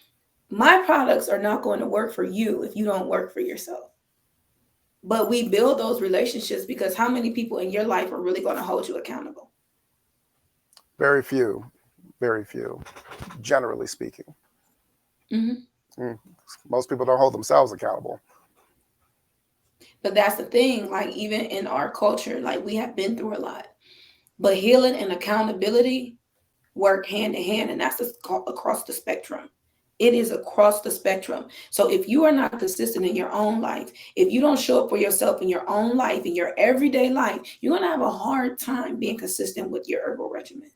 S2: my products are not going to work for you if you don't work for yourself. But we build those relationships because how many people in your life are really going to hold you accountable?
S1: Very few, very few, generally speaking.
S2: Hmm.
S1: Mm. Most people don't hold themselves accountable.
S2: But that's the thing. Like even in our culture, like we have been through a lot. But healing and accountability work hand in hand, and that's across the spectrum. It is across the spectrum. So if you are not consistent in your own life, if you don't show up for yourself in your own life, in your everyday life, you're going to have a hard time being consistent with your herbal regimen.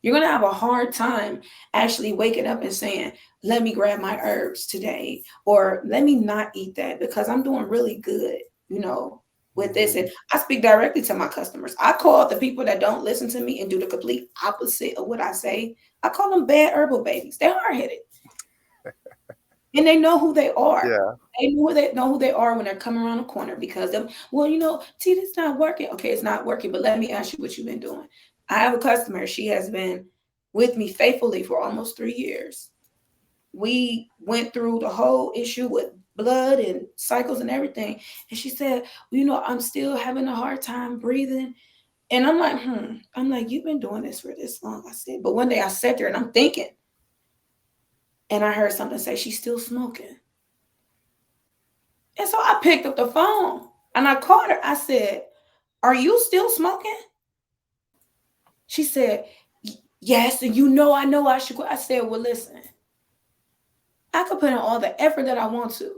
S2: You're going to have a hard time actually waking up and saying, let me grab my herbs today, or let me not eat that because I'm doing really good, you know. with this.
S1: Hmm.
S2: And I speak directly to my customers. I call the people that don't listen to me and do the complete opposite of what I say. I call them bad herbal babies. They're hard headed and they know who they are.
S1: Yeah.
S2: They know who they are when they're coming around the corner because them. Well, T, it's not working. Okay, it's not working. But let me ask you what you've been doing. I have a customer. She has been with me faithfully for almost 3 years. We went through the whole issue with blood and cycles and everything. And she said, well, I'm still having a hard time breathing. And I'm like, I'm like, you've been doing this for this long. I said, but one day I sat there and I'm thinking, and I heard something say, she's still smoking. And so I picked up the phone and I called her. I said, are you still smoking? She said, yes. And I know I should quit. I said, well, listen, I could put in all the effort that I want to,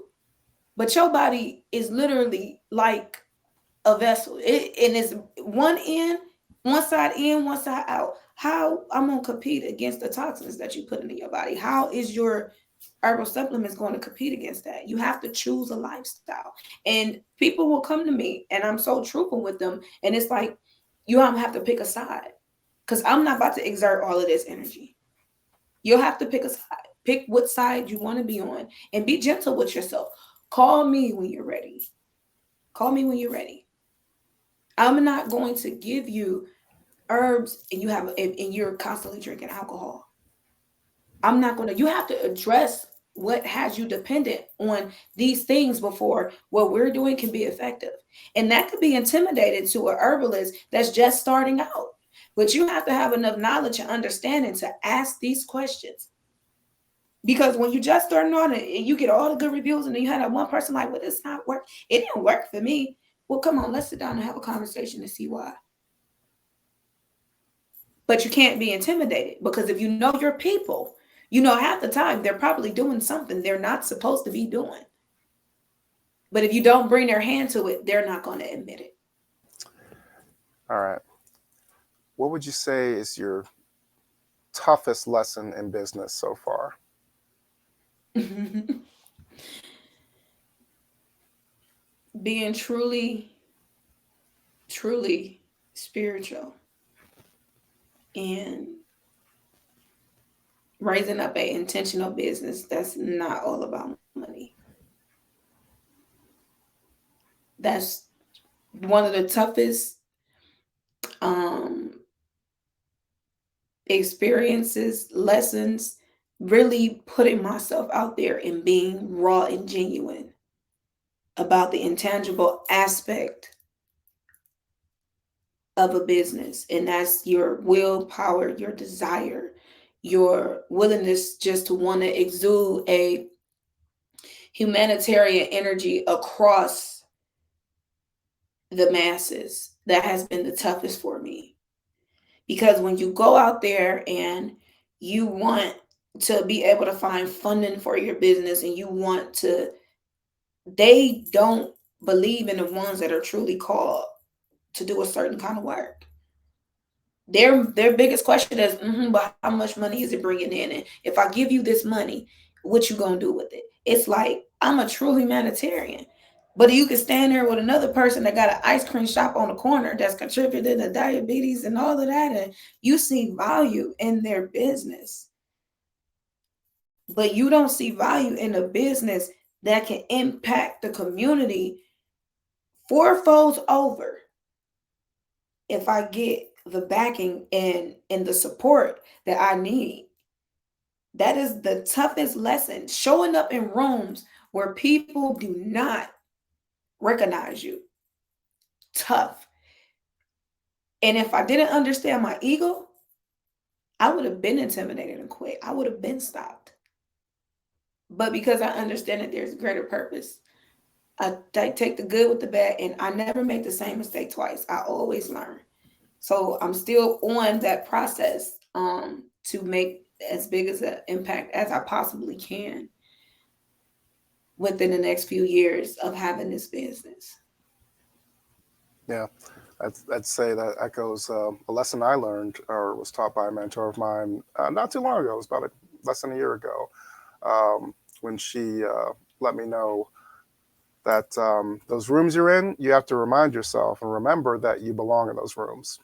S2: but your body is literally like a vessel. And it's one side in, one side out. How I'm gonna compete against the toxins that you put into your body? How is your herbal supplements going to compete against that? You have to choose a lifestyle. And people will come to me and I'm so truthful with them. And it's like, you don't have to pick a side. Because I'm not about to exert all of this energy. You'll have to pick a side. Pick what side you want to be on and be gentle with yourself. Call me when you're ready. Call me when you're ready. I'm not going to give you herbs and you're constantly drinking alcohol. I'm not going to, you have to address what has you dependent on these things before what we're doing can be effective. And that could be intimidating to a herbalist that's just starting out. But you have to have enough knowledge and understanding to ask these questions. Because when you just starting on it and you get all the good reviews and then you had that one person like, well, it's not work. It didn't work for me. Well, come on, let's sit down and have a conversation to see why. But you can't be intimidated because if you know your people, half the time they're probably doing something they're not supposed to be doing. But if you don't bring their hand to it, they're not going to admit
S1: All right. What would you say is your toughest lesson in business so far?
S2: it. Being truly, truly spiritual and raising up an intentional business that's not all about money. That's one of the toughest um, experiences, lessons, really putting myself out there and being raw and genuine about the intangible aspect of a business. And that's your willpower, your desire, your willingness just to want to exude a humanitarian energy across the masses. That has been the toughest for me. Because when you go out there and you want to be able to find funding for your business and you want to, they don't believe in the ones that are truly called to do a certain kind of work. Their biggest question is, but how much money is it bringing in? And if I give you this money, what you gonna do with it? It's like I'm a true humanitarian, but you can stand there with another person that got an ice cream shop on the corner that's contributing to diabetes and all of that, and you see value in their business, but you don't see value in a business that can impact the community fourfold over if I get the backing and the support that I need. That is the toughest lesson. Showing up in rooms where people do not recognize you. Tough. And if I didn't understand my ego, I would have been intimidated and quit. I would have been stopped. But because I understand that there's a greater purpose, I take the good with the bad, and I never make the same mistake twice. I always learn. So I'm still on that process to make as big as an impact as I possibly can within the next few years of having this business.
S1: Yeah, I'd say that echoes a lesson I learned or was taught by a mentor of mine not too long ago. It was about less than a year ago when she let me know that those rooms you're in, you have to remind yourself and remember that you belong in those rooms.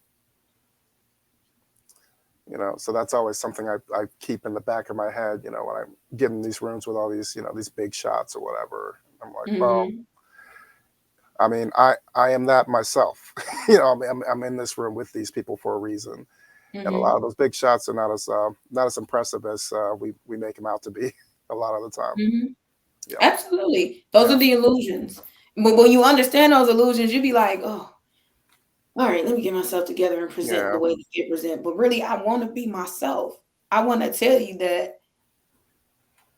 S1: So that's always something I keep in the back of my head, when I'm getting these rooms with all these, these big shots or whatever. I'm like, well,
S2: Mm-hmm.
S1: I mean, I am that myself. I'm in this room with these people for a reason, and a lot
S2: Mm-hmm.
S1: of those big shots are not as impressive as we make them out to be a lot of the time.
S2: Mm-hmm.
S1: Yeah,
S2: Absolutely. Those
S1: yeah,
S2: are the illusions. But when you understand those illusions, you be like, oh, all right, let me get myself together and present
S1: yeah.
S2: the way that they present. But really, I want to be myself. I want to tell you that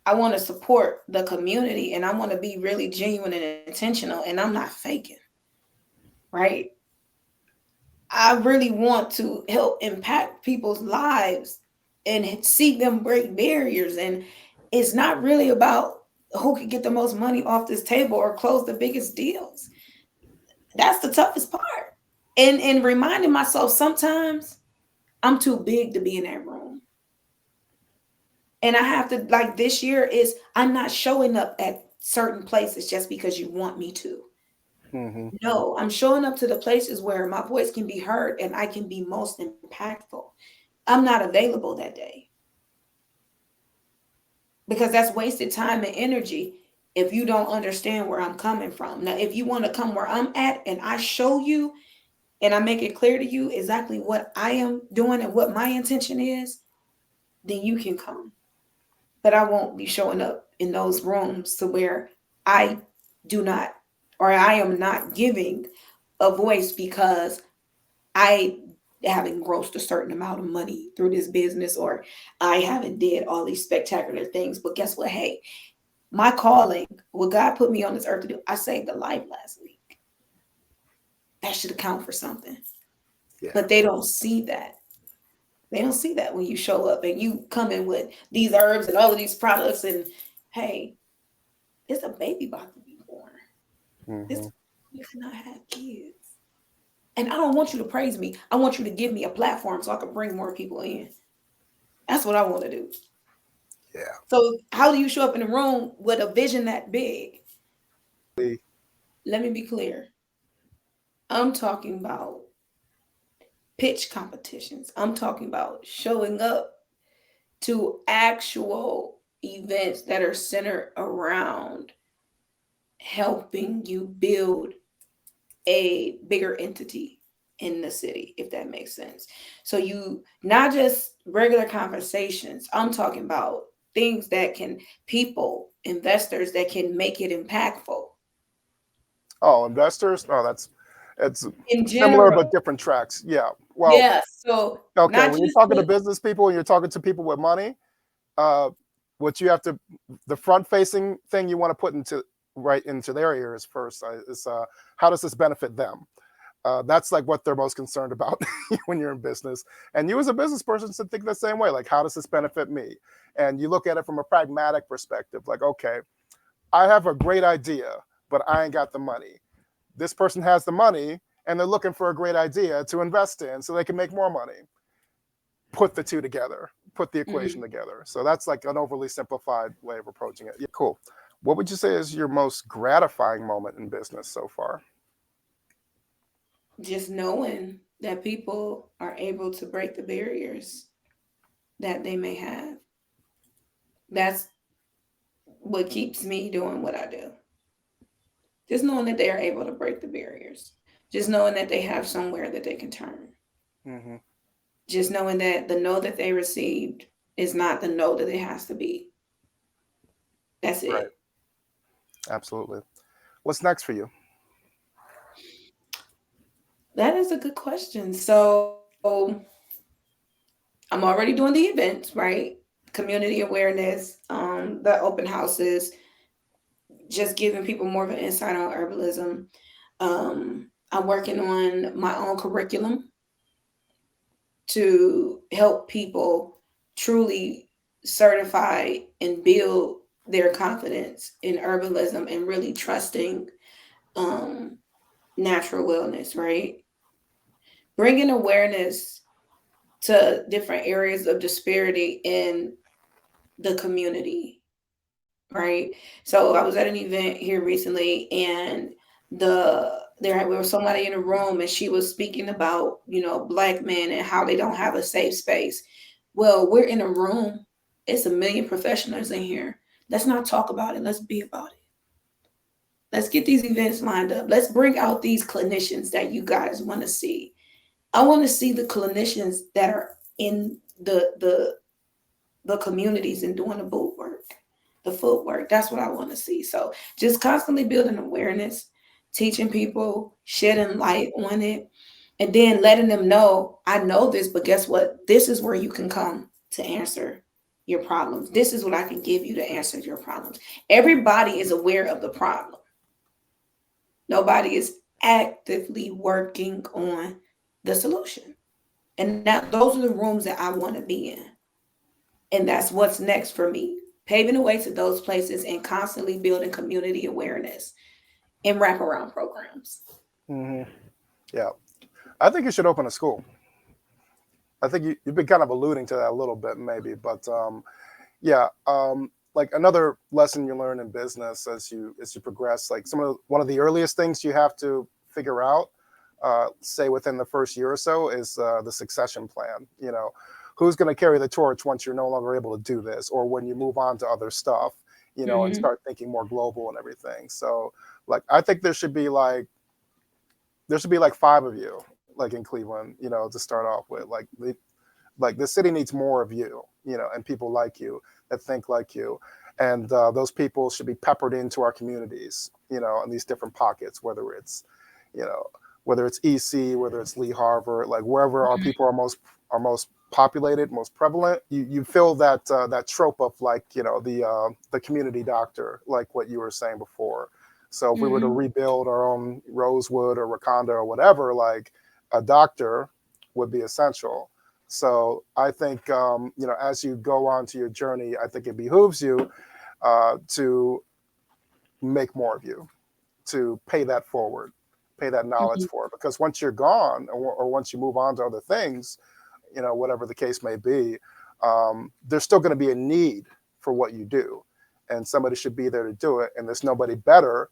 S2: I want to support the community and I want to be really genuine and intentional. And I'm not faking, right? I really want to help impact people's lives and see them break barriers. And it's not really about who can get the most money off this table or close the biggest deals. That's the toughest part. And reminding myself sometimes I'm too big to be in that room. And I have to, like, this year is I'm not showing up at certain places just because you want me to.
S1: Hmm.
S2: No, I'm showing up to the places where my voice can be heard and I can be most impactful. I'm not available that day because that's wasted time and energy if you don't understand where I'm coming from. Now, if you want to come where I'm at and I show you and I make it clear to you exactly what I am doing and what my intention is, then you can come. But I won't be showing up in those rooms to where I do not or I am not giving a voice because I haven't grossed a certain amount of money through this business or I haven't did all these spectacular things. But guess what? Hey, my calling, what God put me on this earth to do, I saved a life last week. That should account for something.
S1: Yeah.
S2: But they don't see that. They don't see that when you show up and you come in with these herbs and all of these products and hey, it's a baby about to be born. This
S1: Hmm.
S2: you cannot have kids. And I don't want you to praise me. I want you to give me a platform so I can bring more people in. That's what I want to do.
S1: Yeah.
S2: So how do you show up in a room with a vision that big? Let me be clear. I'm talking about pitch competitions. I'm talking about showing up to actual events that are centered around helping you build a bigger entity in the city, if that makes sense. So you not just regular conversations. I'm talking about things that can people, investors that can make it impactful
S1: Oh, investors? Oh, it's
S2: in
S1: similar but
S2: general.
S1: different tracks. Yeah. Well,
S2: Yeah. So
S1: okay.
S2: not
S1: When you're
S2: just
S1: talking to
S2: with
S1: business people and you're talking to people with money, uh, what you have to, the front facing thing you want to put into right into their ears first is how does this benefit them? That's like what they're most concerned about when you're in business. And you as a business person should think the same way. Like, how does this benefit me? And you look at it from a pragmatic perspective. Like, okay, I have a great idea, but I ain't got the money. This person has the money and they're looking for a great idea to invest in so they can make more money. Put the two together, put the equation
S2: mhm,
S1: together. So that's like an overly simplified way of approaching it. Yeah, cool. What would you say is your most gratifying moment in business so far?
S2: just knowing that people are able to break the barriers that they may have. That's what keeps me doing what I do. Just knowing that they are able to break the barriers. Just knowing that they have somewhere that they can turn.
S1: Hmm.
S2: Just knowing that the no that they received is not the no that it has to be. That's
S1: Right.
S2: it.
S1: Absolutely. What's next for you?
S2: That is a good question. So I'm already doing the events, right? Community awareness, the open houses, just giving people more of an insight on herbalism. I'm working on my own curriculum to help people truly certify and build their confidence in herbalism and really trusting um, natural wellness, right? Bringing awareness to different areas of disparity in the community, right? So I was at an event here recently, and there was somebody in the room, and she was speaking about, black men and how they don't have a safe space. Well, we're in a room. It's a million professionals in here. Let's not talk about it. Let's be about it. Let's get these events lined up. Let's bring out these clinicians that you guys want to see. I want to see the clinicians that are in the communities and doing the boot work, the footwork. That's what I want to see. So just constantly building awareness, teaching people, shedding light on it, and then letting them know, I know this, but guess what? This is where you can come to answer your problems. This is what I can give you to answer your problems. Everybody is aware of the problem. Nobody is actively working on the solution. And that those are the rooms that I want to be in. And that's what's next for me. Paving the way to those places and constantly building community awareness and wraparound programs.
S1: Hmm. Yeah, I think you should open a school. I think you've been kind of alluding to that a little bit, maybe, but yeah, like another lesson you learn in business as you progress, like one of the earliest things you have to figure out, say within the first year or so, is the succession plan. Who's going to carry the torch once you're no longer able to do this, or when you move on to other stuff, and
S2: Hmm.
S1: start thinking more global and everything. So, like, I think there should be like five of you, like in Cleveland, to start off with. Like the city needs more of you, and people like you that think like you, and those people should be peppered into our communities, in these different pockets, you know, whether it's EC, whether it's Lee Harvard, like wherever our people are most populated, most prevalent. You feel that trope of, like, the community doctor, like what you were saying before. So if we were to
S2: Hmm.
S1: rebuild our own Rosewood or Wakanda or whatever, like, a doctor would be essential. So I think, as you go on to your journey, I think it behooves you to make more of you, to pay that forward, pay that knowledge
S2: Hmm.
S1: forward. Because once you're gone, or once you move on to other things, whatever the case may be, there's still going to be a need for what you do. And somebody should be there to do it. And there's nobody better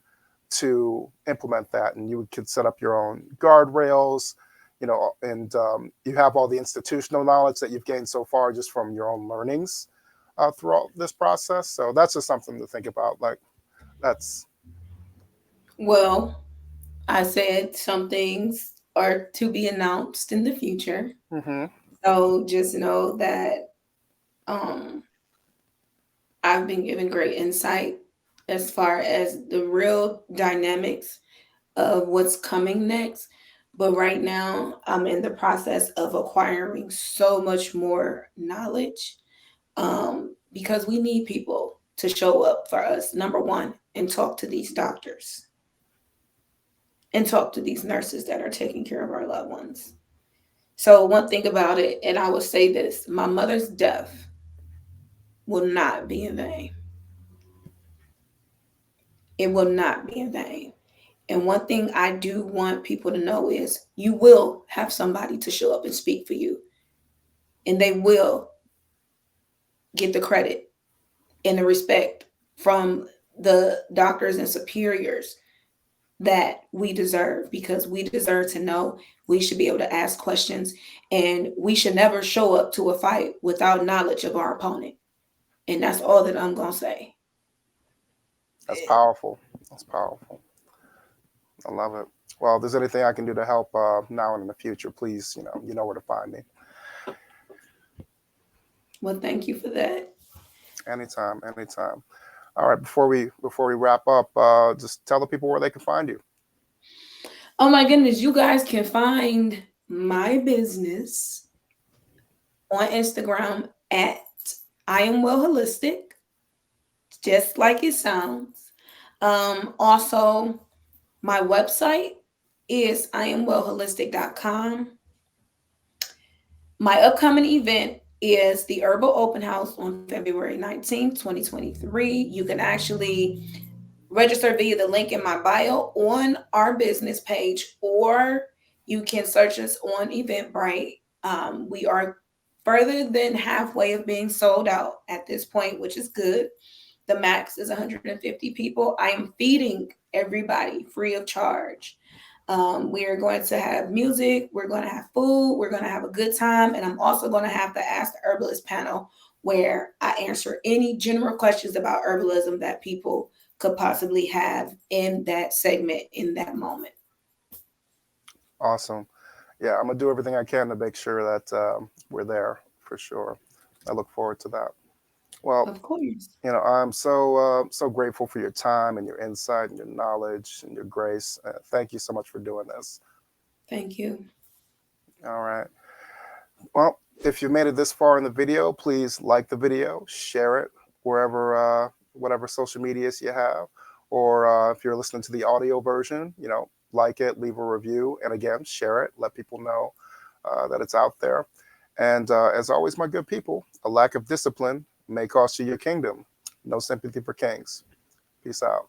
S1: to implement that. And you could set up your own guardrails, and you have all the institutional knowledge that you've gained so far just from your own learnings throughout this process. So that's just something to think about. Like, that's.
S2: Well, I said some things are to be announced in the future.
S1: Hmm.
S2: So just know that um, I've been given great insight as far as the real dynamics of what's coming next. But right now, I'm in the process of acquiring so much more knowledge, because we need people to show up for us, number one, and talk to these doctors and talk to these nurses that are taking care of our loved ones. So, one thing about it, and I will say this, my mother's death will not be in vain. It will not be in vain. And one thing I do want people to know is you will have somebody to show up and speak for you, and they will get the credit and the respect from the doctors and superiors that we deserve, because we deserve to know. We should be able to ask questions, and we should never show up to a fight without knowledge of our opponent. And that's all that I'm going to say.
S1: That's powerful. That's powerful. I love it. Well, if there's anything I can do to help now and in the future, please, you know where to find me.
S2: Well, thank you for that.
S1: Anytime, anytime. All right. Before we wrap up, just tell the people where they can find you.
S2: Oh my goodness, you guys can find my business on Instagram at I am well holistic, just like it sounds. Also, my website is iamwellholistic.com. My upcoming event is the Herbal Open House on February 19th, 2023. You can actually register via the link in my bio on our business page, or you can search us on Eventbrite. We are further than halfway of being sold out at this point, which is good. The max is 150 people. I am feeding everybody free of charge. We are going to have music, we're going to have food, we're going to have a good time, and I'm also going to have the Ask the Herbalist panel where I answer any general questions about herbalism that people could possibly have in that segment in that moment.
S1: Awesome. Yeah, I'm gonna do everything I can to make sure that we're there for sure. I look forward to that. Well,
S2: Of course.
S1: I'm so grateful for your time and your insight and your knowledge and your grace. Thank you so much for doing this.
S2: Thank you.
S1: All right. Well, if you made it this far in the video, please like the video, share it wherever, whatever social medias you have, or if you're listening to the audio version, like it, leave a review, and again, share it. Let people know that it's out there. And as always, my good people, a lack of discipline may cost you your kingdom. No sympathy for kings. Peace out.